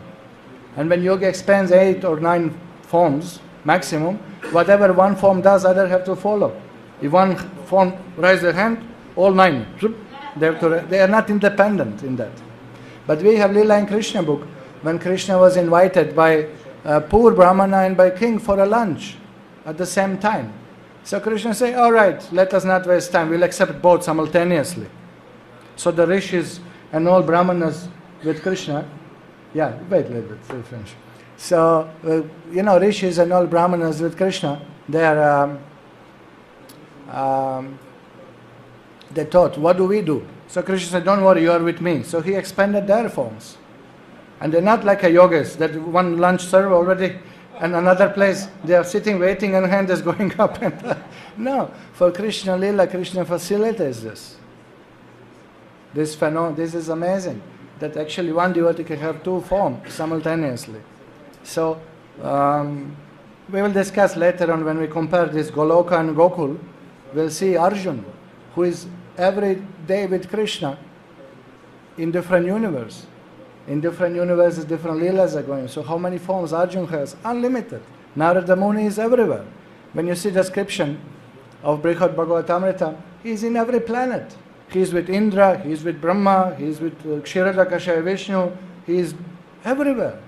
And when yogi expands 8 or 9 forms maximum, whatever one form does, other have to follow. If one form raise their hand, all 9, they are not independent in that. But we have Leela in Krishna book, when Krishna was invited by a poor Brahmana and by king for a lunch at the same time. So Krishna say, all right, let us not waste time, we'll accept both simultaneously. So the rishis and all Brahmanas with Krishna, wait a little bit, we'll finish. So, rishis and all Brahmanas with Krishna, they are, they thought, what do we do? So Krishna said, don't worry, you are with me. So he expanded their forms. And they're not like a yogis, that one lunch serve already, and another place, they are sitting, waiting, and hand is going up. And no, for Krishna Lila, Krishna facilitates this. This is amazing, that actually one devotee can have 2 forms simultaneously. So, we will discuss later on when we compare this Goloka and Gokul, we'll see Arjuna, who is every day with Krishna in different universe. In different universes, different Leelas are going. So how many forms Arjuna has? Unlimited. Narada Muni is everywhere. When you see description of Brihad Bhagavatamrita, he is in every planet. He is with Indra, he is with Brahma, he is with Kshiradakashaya Vishnu, he is everywhere.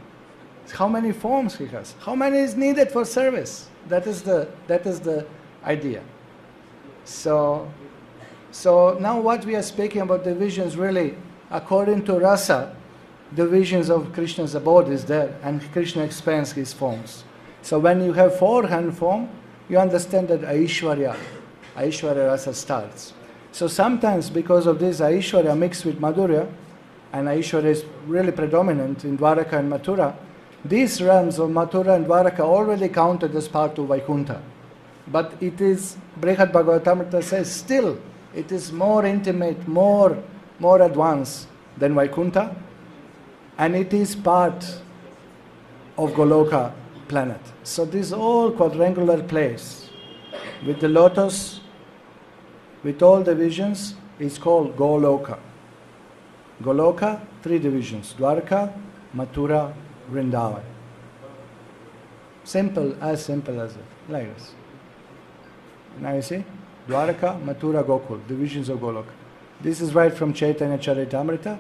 How many forms he has? How many is needed for service? That is the idea. So now what we are speaking about the visions, really, according to Rasa, the visions of Krishna's abode is there, and Krishna expands his forms. So when you have four-hand form, you understand that Aishwarya Rasa starts. So sometimes because of this Aishwarya mixed with Madhurya, and Aishwarya is really predominant in Dwaraka and Mathura, these realms of Mathura and Dwaraka already counted as part of Vaikuntha. But it is, Brihad Bhagavatamrita says, still it is more intimate, more advanced than Vaikuntha, and it is part of Goloka planet. So this all quadrangular place with the lotus, with all the visions, is called Goloka. Goloka, 3 divisions: Dwarka, Mathura, Vrindavan. Simple as it, like this. Now you see, Dwarka, Mathura, Gokul, divisions of Goloka. This is right from Chaitanya Charitamrita.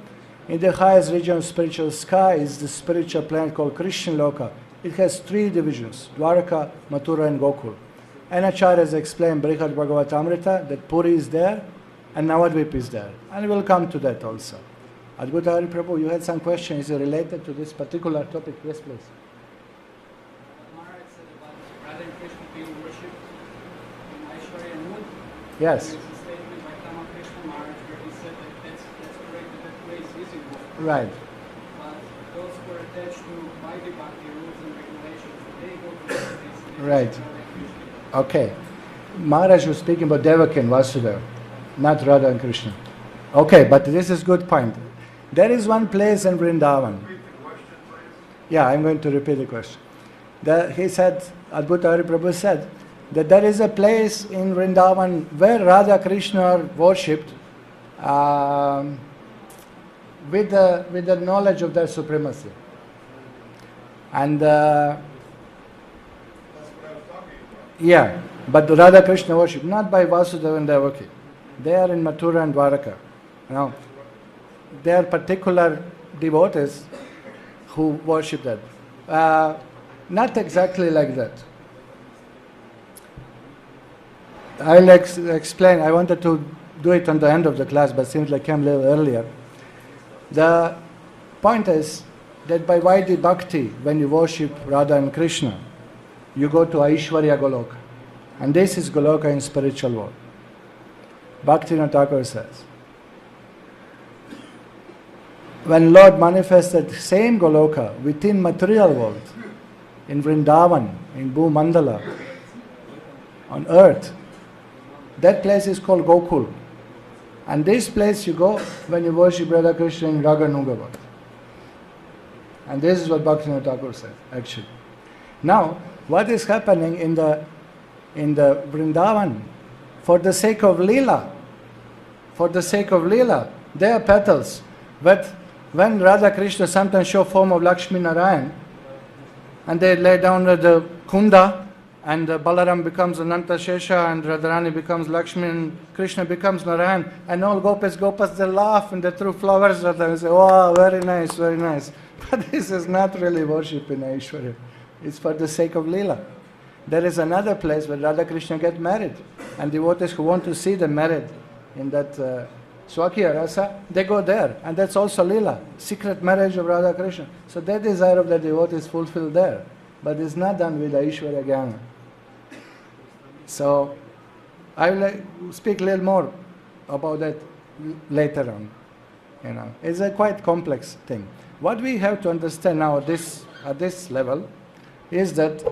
In the highest region of spiritual sky is the spiritual planet called Krishna Loka. It has 3 divisions: Dwarka, Mathura, and Gokul. And Acharyas explained Brihad Bhagavatamrita that Puri is there and Navadvip is there. And we will come to that also. Adbhuta Hari Prabhu, you had some question. Is it related to this particular topic? Yes, please. Maharaj said about Radha and Krishna being worshipped in Aishwarya and Mood. Yes. There is a statement by Ramakrishna Maharaj where he said that that's correct, that place is involved. Right. But those who are attached to Vaidhi Bhakti rules and regulations, they go to this place. Right. Okay. Maharaj was speaking about Devaki and Vasudeva, not Radha and Krishna. Okay, but this is good point. There is one place in Vrindavan. Repeat the question, please. Yeah, I'm going to repeat the question. He said, Adbhuta Hari Prabhu said, that there is a place in Vrindavan where Radha Krishna are worshipped with the knowledge of their supremacy. And That's what I was talking about. yeah, but Radha Krishna worship, not by Vasudeva and Devaki. They are in Mathura and Dwaraka. Now, they are particular devotees who worship that. Not exactly like that. I'll explain. I wanted to do it on the end of the class, but seems like I came a little earlier. The point is that by Vaidhi Bhakti, when you worship Radha and Krishna, you go to Aishwarya Goloka. And this is Goloka in spiritual world. Bhaktivinoda Thakur says, when Lord manifested same Goloka within material world, in Vrindavan, in Bhumandala, on earth, that place is called Gokul. And this place you go when you worship Radha Krishna in Raga Nugava. And this is what Bhaktivinoda Thakur said, actually. Now, what is happening in the Vrindavan, for the sake of Leela, they are petals. But when Radha Krishna sometimes show form of Lakshmi Narayan, and they lay down the Kunda, and Balaram becomes Ananta Shesha, and Radharani becomes Lakshmi, and Krishna becomes Narayan, and all Gopas, they laugh and they throw flowers at them and say, "Wow, very nice, very nice." But this is not really worship in Aishwarya. It's for the sake of Leela. There is another place where Radha Krishna get married, and devotees who want to see them married in that Swakya Rasa, they go there, and that's also Leela, secret marriage of Radha Krishna. So that desire of the devotee is fulfilled there, but it's not done with Aishwarya Jnana. So I will speak a little more about that later on. It's a quite complex thing. What we have to understand now at this level is that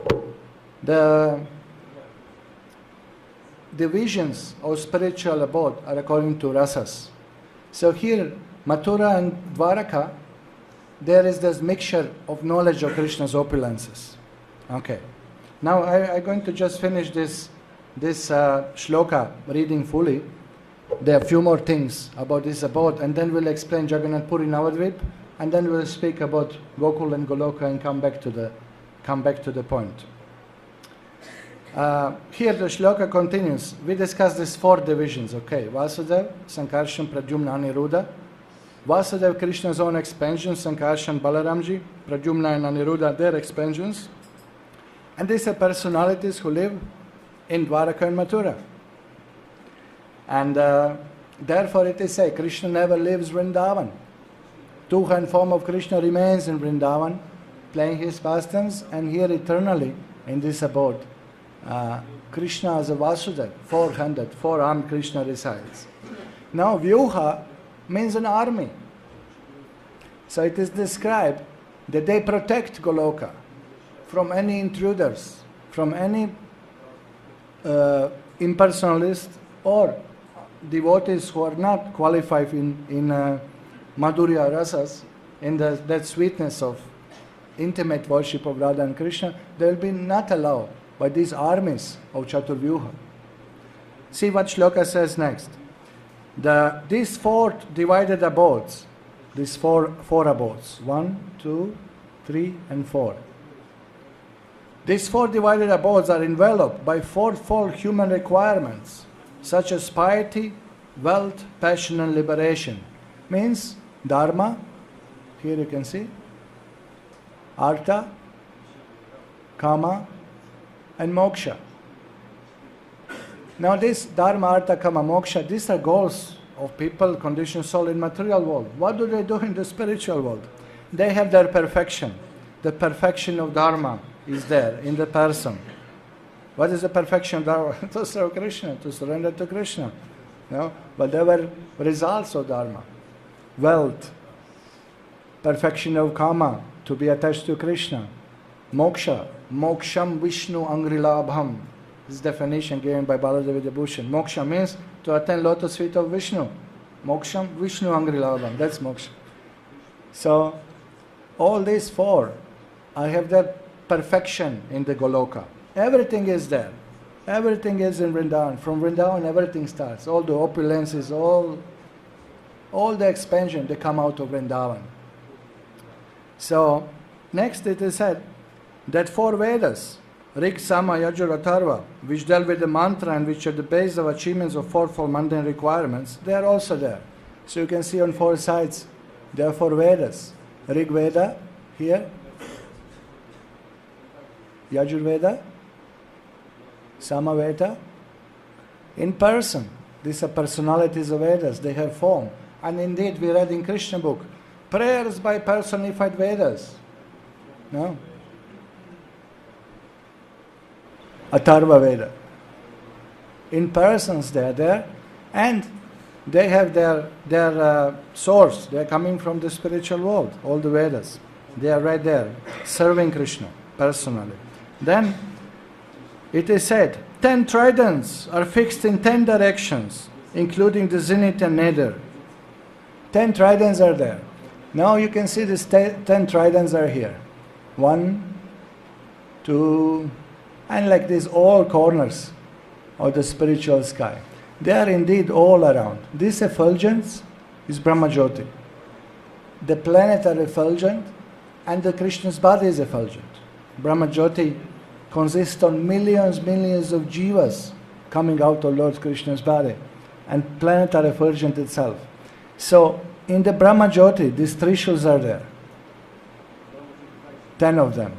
the divisions of spiritual abode are according to rasas. So here, Mathura and Dwaraka, there is this mixture of knowledge of Krishna's opulences. Okay. Now I'm going to just finish this shloka reading fully. There are a few more things about this abode, and then we'll explain Jagannath Puri Navadvip, and then we'll speak about Gokul and Goloka and come back to the point. Here the shloka continues. We discussed these 4 divisions, okay? Vasudev, Sankarshan, Pradyumna, Aniruddha. Vasudev, Krishna's own expansion, Sankarshan, Balaramji, Pradyumna and Aniruddha, their expansions. And these are personalities who live in Dwaraka and Mathura. And therefore it is said, Krishna never leaves Vrindavan. Two-hand form of Krishna remains in Vrindavan, playing his pastimes, and here eternally in this abode. Krishna as a Vasudeva, 400, 4-armed Krishna resides. Now Vyuha means an army. So it is described that they protect Goloka from any intruders, from any impersonalists or devotees who are not qualified in Madhurya Rasas, in that sweetness of intimate worship of Radha and Krishna. They will be not allowed by these armies of Chaturvyuha. See what shloka says next. These 4 divided abodes, these four abodes, 1, 2, 3, and 4. These 4 divided abodes are enveloped by 4-fold human requirements, such as piety, wealth, passion, and liberation. Means dharma, here you can see, artha, kama, and moksha. Now this dharma, artha, kama, moksha, these are goals of people, conditioned soul in material world. What do they do in the spiritual world? They have their perfection. The perfection of dharma is there in the person. What is the perfection of dharma? To serve Krishna, to surrender to Krishna. No? Whatever results of dharma. Wealth, perfection of kama, to be attached to Krishna. Moksha, moksham Vishnu angrilabham. This is definition given by Baladevi Bhushan. Moksha means to attain lotus feet of Vishnu. Moksham Vishnu angrilabham. That's moksha. So, all these 4, I have that perfection in the Goloka. Everything is there. Everything is in Vrindavan. From Vrindavan, everything starts. All the opulences, all the expansion, they come out of Vrindavan. So, next it is said that 4 Vedas, Rig, Sama, Yajur, Atharva, which deal with the mantra and which are the base of achievements of 4-fold mundane requirements, they are also there. So you can see on 4 sides, there are 4 Vedas. Rig Veda, here. Yajur Veda, Sama Veda. In person, these are personalities of Vedas, they have form. And indeed, we read in Krishna book, prayers by personified Vedas. No? Atharva Veda. In persons they are there, and they have their source. They are coming from the spiritual world, all the Vedas. They are right there, serving Krishna personally. Then it is said, 10 tridents are fixed in 10 directions, including the zenith and nadir. 10 tridents are there. Now you can see these 10 tridents are here. 1, 2, and like these all corners of the spiritual sky. They are indeed all around. This effulgence is Brahmajyoti. The planets are effulgent, and the Krishna's body is effulgent. Brahmajyoti consists of millions of jivas coming out of Lord Krishna's body, and planet are effulgent itself. So in the Brahmajyoti, these Trishuls are there. 10 of them,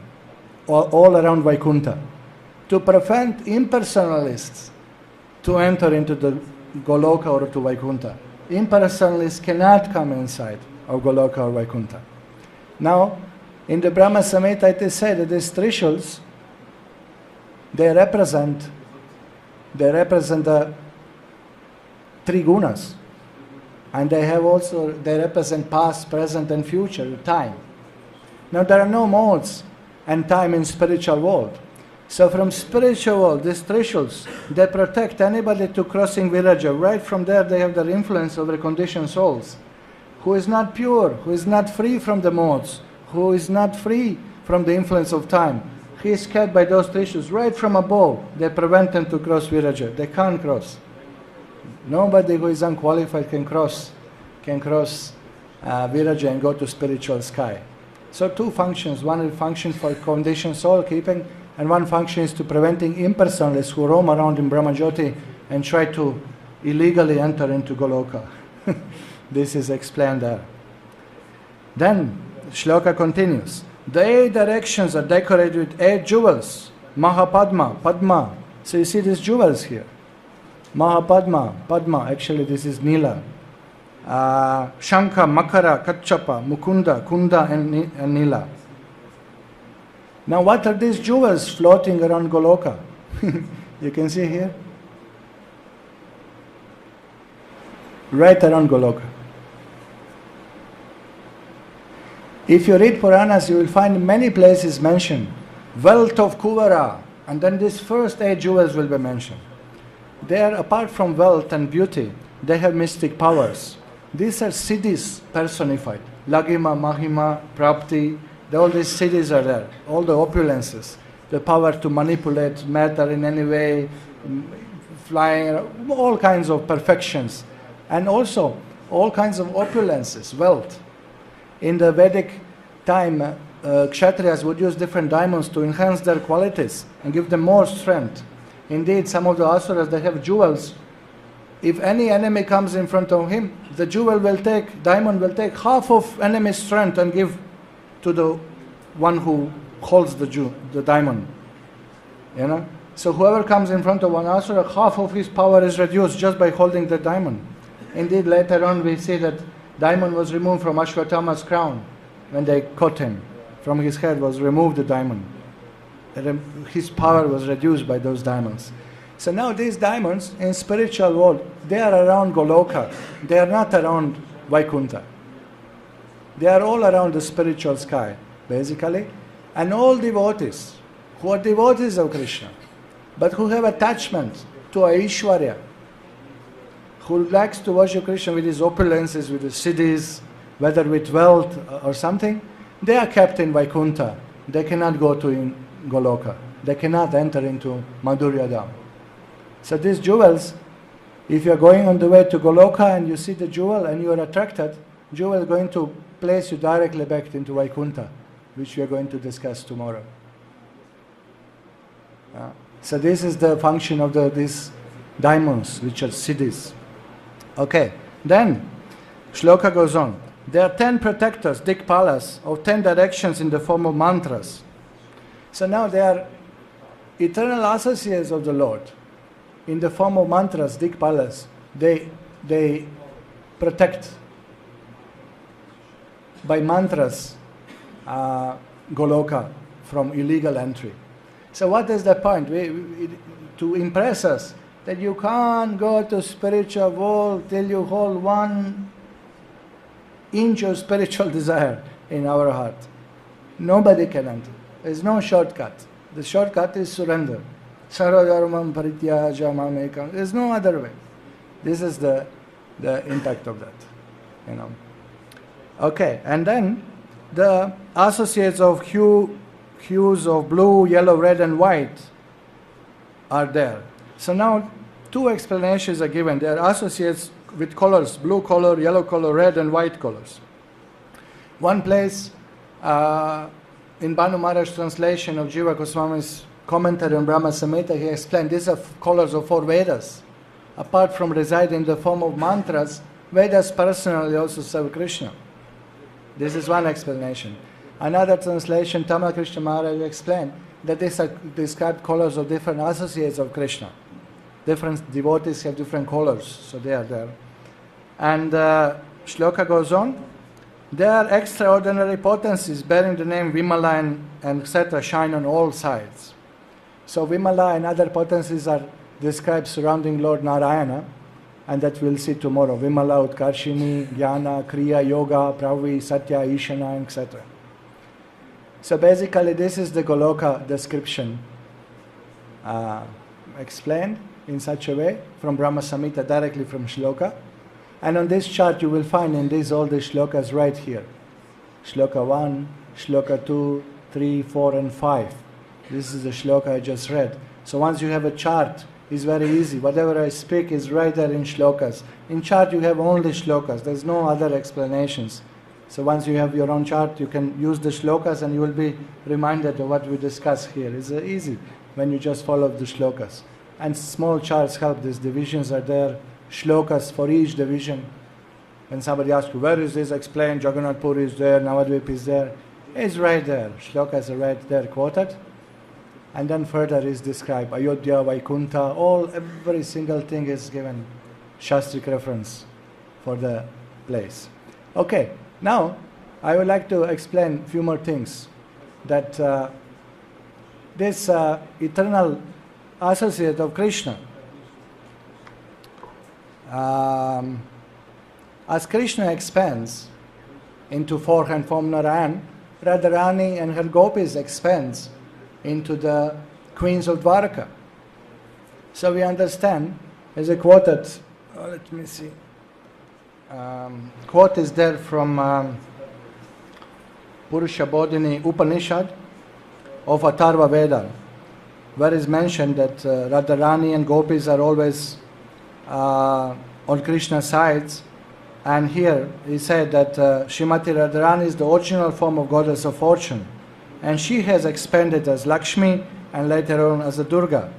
all around Vaikuntha, to prevent impersonalists to enter into the Goloka or to Vaikuntha. Impersonalists cannot come inside of Goloka or Vaikuntha. Now, in the Brahma Samhita it is said that these Trishuls, they represent the 3 gunas. And they represent past, present and future, time. Now there are no modes and time in spiritual world. So from spiritual world, these Trishuls, they protect anybody to crossing Viraja. Right from there they have their influence over conditioned souls. Who is not pure, who is not free from the modes, who is not free from the influence of time. He is kept by those Trishuls right from above. They prevent them to cross Viraja. They can't cross. Nobody who is unqualified can cross Viraja and go to spiritual sky. So 2 functions. One is function for conditioned soul, keeping and one function is to preventing impersonalists who roam around in Brahmajyoti and try to illegally enter into Goloka. This is explained there. Then Shloka continues. The 8 directions are decorated with 8 jewels. Mahapadma, Padma. So you see these jewels here. Mahapadma, Padma. Actually this is Nila. Shankha, Makara, Kachapa, Mukunda, Kunda and Nila. Now what are these jewels floating around Goloka? You can see here. Right around Goloka. If you read Puranas, you will find many places mentioned. Wealth of Kuvara. And then these first 8 jewels will be mentioned. They are, apart from wealth and beauty, they have mystic powers. These are siddhis personified. Lagima, Mahima, Prapti, all these siddhis are there. All the opulences. The power to manipulate matter in any way, flying, all kinds of perfections. And also, all kinds of opulences, wealth. In the Vedic time, Kshatriyas would use different diamonds to enhance their qualities and give them more strength. Indeed, some of the asuras, they have jewels. If any enemy comes in front of him, the diamond will take half of enemy's strength and give to the one who holds the diamond. You know? So whoever comes in front of one asura, half of his power is reduced just by holding the diamond. Indeed, later on we see that diamond was removed from Ashwatthama's crown when they caught him. From his head was removed the diamond. His power was reduced by those diamonds. So now these diamonds in spiritual world, they are around Goloka. They are not around Vaikuntha. They are all around the spiritual sky, basically. And all devotees, who are devotees of Krishna, but who have attachment to Aishwarya, who likes to worship Krishna with his opulences, with his siddhis, whether with wealth or something, they are kept in Vaikuntha. They cannot go to Goloka. They cannot enter into Madhurya Dham. So these jewels, if you are going on the way to Goloka and you see the jewel and you are attracted, jewel is going to place you directly back into Vaikuntha, which we are going to discuss tomorrow. So this is the function of these diamonds, which are siddhis. Okay, then Shloka goes on. There are 10 protectors, Dikpalas, of 10 directions in the form of mantras. So now they are eternal associates of the Lord. In the form of mantras, Dikpalas, they protect by mantras Goloka from illegal entry. So what is the point? To impress us that you can't go to spiritual world till you hold 1 inch of spiritual desire in our heart. Nobody can enter. There's no shortcut. The shortcut is surrender. Sarvadharmam parityaja mamekam. There's no other way. This is the impact of that. You know. Okay, and then the associates of hues of blue, yellow, red, and white are there. So now 2 explanations are given. They are associates with colors, blue color, yellow color, red and white colors. One place in Banu Maharaj's translation of Jiva Goswami's commentary on Brahma Samhita, he explained these are colors of 4 Vedas. Apart from residing in the form of mantras, Vedas personally also serve Krishna. This is one explanation. Another translation, Tamal Krishna Maharaj explained that these are described colors of different associates of Krishna. Different devotees have different colors, so they are there. And Shloka goes on. There are extraordinary potencies bearing the name Vimala and etc. shine on all sides. So Vimala and other potencies are described surrounding Lord Narayana, and that we'll see tomorrow. Vimala, Utkarshini, Jnana, Kriya, Yoga, Pravi, Satya, Ishana, etc. So basically this is the Goloka description explained in such a way from Brahma Samhita, directly from Shloka. And on this chart you will find in all the shlokas right here. Shloka 1, Shloka 2, 3, 4 and 5. This is the shloka I just read. So once you have a chart, it's very easy. Whatever I speak is right there in shlokas. In chart you have only shlokas. There's no other explanations. So once you have your own chart, you can use the shlokas and you will be reminded of what we discuss here. It's easy when you just follow the shlokas. And small charts help. These divisions are there, shlokas for each division. When somebody asks you, where is this explained? Jagannath Puri is there, Navadvip is there. It's right there. Shlokas are right there quoted. And then further is described. Ayodhya, Vaikuntha, every single thing is given Shastric reference for the place. Okay, now I would like to explain a few more things. That this eternal associate of Krishna, as Krishna expands into four-hand form Narayan, Radharani and her gopis expands into the queens of Dwaraka. So we understand, as a quoted, let me see, quote is there from Purusha Bodhini Upanishad of Atharva Veda, where is mentioned that Radharani and gopis are always on Krishna's sides. And here he said that Srimati Radharani is the original form of goddess of fortune, and she has expanded as Lakshmi and later on as a Durga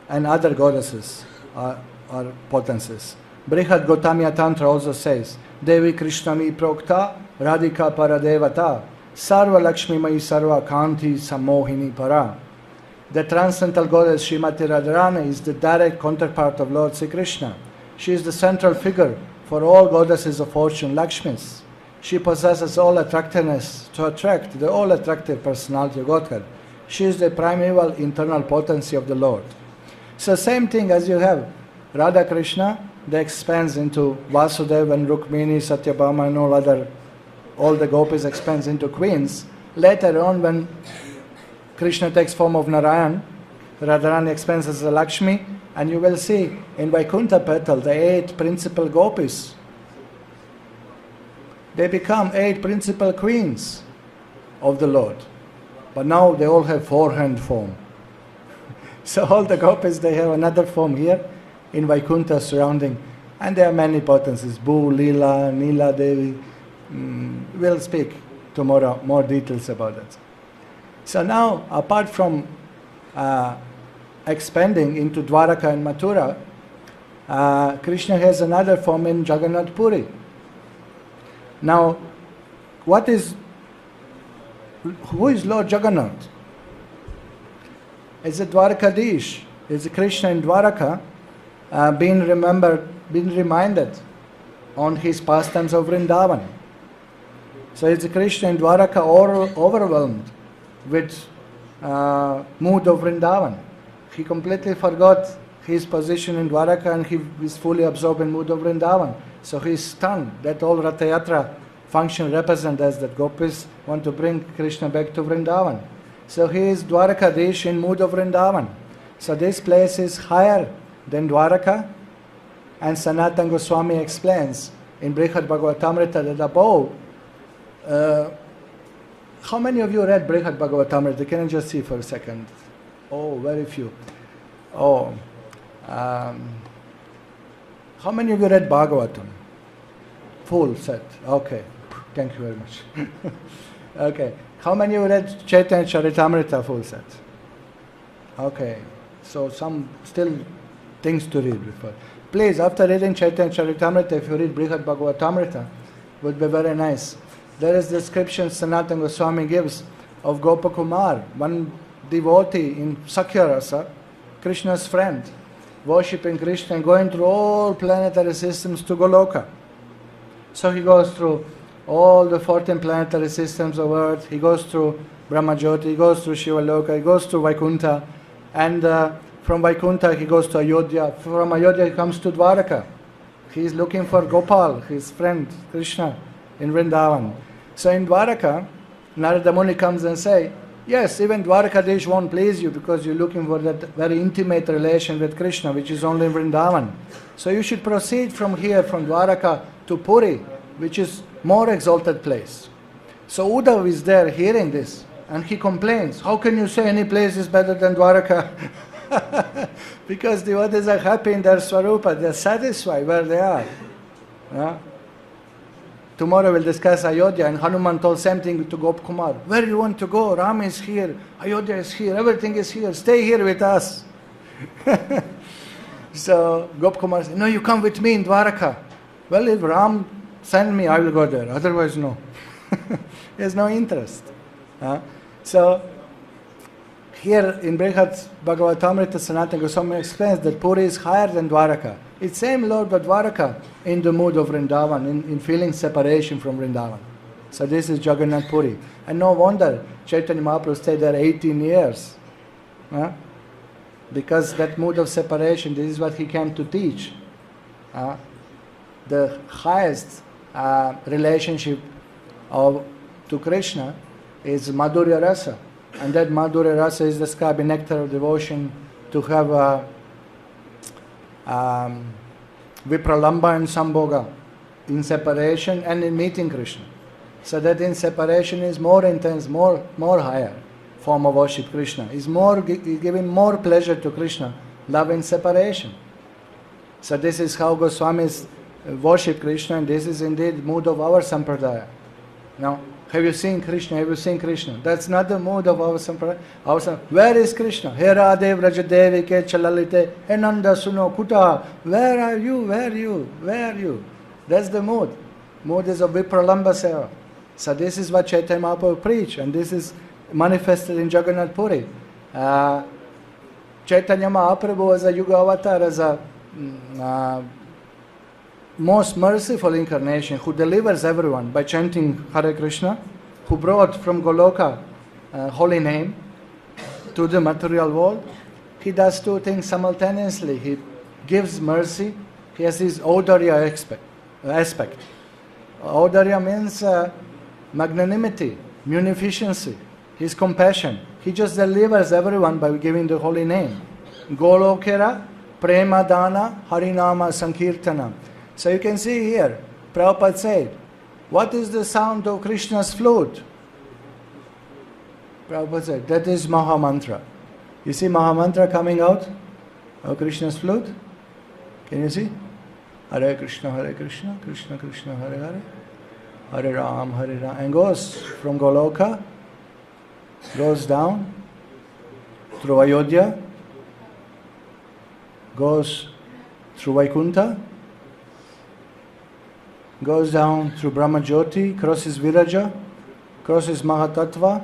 and other goddesses or potencies. Brihad Gautamya Tantra also says, Devi Krishnami Prokta Radhika Paradevata Sarva Lakshmi Mai Sarva Kanti Samohini Para. The transcendental goddess Srimati Radharani is the direct counterpart of Lord Sri Krishna. She is the central figure for all goddesses of fortune, Lakshmis. She possesses all attractiveness to attract the all-attractive personality of Godhead. She is the primeval internal potency of the Lord. So same thing as you have Radha Krishna, they expands into Vasudeva and Rukmini, Satyabhama and all the gopis expands into queens. Later on when Krishna takes form of Narayan, Radharani expands as a Lakshmi, and you will see in Vaikuntha petal the 8 principal gopis. They become 8 principal queens of the Lord. But now they all have four-hand form. So all the gopis, they have another form here in Vaikuntha surrounding. And there are many potencies. Bhu, Leela, Neela Devi. We'll speak tomorrow more details about that. So now, apart from expanding into Dwaraka and Mathura, Krishna has another form in Jagannath Puri. Now, who is Lord Jagannath? It's a Dwarakadish. It's Krishna in Dwaraka being reminded on his pastimes of Vrindavan. So it's Krishna in Dwaraka overwhelmed with mood of Vrindavan. He completely forgot his position in Dwaraka and he is fully absorbed in mood of Vrindavan. So he is stunned that all Ratha Yatra function represents as that gopis want to bring Krishna back to Vrindavan. So he is Dwarakadish in mood of Vrindavan. So this place is higher than Dwaraka, and Sanatana Goswami explains in Brihad Bhagavatamrita that above. How many of you read Brihad Bhagavatamrita? Can I just see for a second? Oh, very few. Oh, how many of you read Bhagavatam? Full set. Okay, thank you very much. Okay, how many of you read Chaitanya Charitamrita full set? Okay, so some still things to read before. Please, after reading Chaitanya Charitamrita, if you read Brihad Bhagavatamrita, would be very nice. There is description Sanatana Goswami gives of Gopakumar, one devotee in Sakhya Rasa, Krishna's friend, worshipping Krishna and going through all planetary systems to Goloka. So he goes through all the 14 planetary systems of Earth, he goes through Brahmajyoti, he goes through Shivaloka, he goes through Vaikuntha, and from Vaikuntha he goes to Ayodhya. From Ayodhya he comes to Dwaraka. He is looking for Gopal, his friend Krishna, in Vrindavan. So in Dwaraka, Narada Muni comes and say, yes, even Dwarakadish won't please you because you're looking for that very intimate relation with Krishna, which is only in Vrindavan. So you should proceed from here, from Dwaraka to Puri, which is more exalted place. So Uddhav is there hearing this, and he complains, how can you say any place is better than Dwaraka? Because devotees are happy in their Swarupa, they're satisfied where they are. Yeah? tomorrow we'll discuss Ayodhya, and Hanuman told same thing to Gopkumar. Where you want to go? Ram is here, Ayodhya is here, everything is here. Stay here with us. So Gopkumar said, no, you come with me in Dwaraka. Well, if Ram send me, I will go there. Otherwise, no. He has no interest. So here in Brihad Bhagavatamrita, Sanatana Goswami explains that Puri is higher than Dwaraka. It's same Lord, but Dwaraka in the mood of Vrindavan, in feeling separation from Vrindavan. So this is Jagannath Puri. And no wonder Chaitanya Mahaprabhu stayed there 18 years. Because that mood of separation, this is what he came to teach. The highest relationship to Krishna is Madhurya Rasa. And that Madhurya Rasa is described in Nectar of Devotion to have Vipralamba and Sambhoga in separation and in meeting Krishna. So that in separation is more intense, more higher form of worship Krishna. Is giving more pleasure to Krishna, love in separation. So this is how Goswamis worship Krishna, and this is indeed mood of our sampradaya. Now, have you seen Krishna? Have you seen Krishna? That's not the mood of our sampradaya. Where is Krishna? He Radhe Vrajadevi ke chalalite, Enanda suno kuta. Where are you? Where are you? Where are you? That's the mood. Mood is of Vipralamba Seva. So this is what Chaitanya Mahaprabhu preached, and this is manifested in Jagannath Puri. Chaitanya Mahaprabhu as a Yuga Avatar, as a most merciful incarnation who delivers everyone by chanting Hare Krishna, who brought from Goloka holy name to the material world. He does two things simultaneously. He gives mercy. He has his Audarya aspect. Audarya means magnanimity, munificency, his compassion. He just delivers everyone by giving the holy name. Golokera, Prema Dana, Harinama Sankirtana. So you can see here, Prabhupada said, what is the sound of Krishna's flute? Prabhupada said, that is Mahamantra. You see Mahamantra coming out of Krishna's flute? Can you see? Hare Krishna, Krishna Krishna, Hare Hare, Hare Ram, and goes from Goloka, goes down through Ayodhya, goes through Vaikuntha, goes down through Brahmajyoti, crosses Viraja, crosses Mahatattva,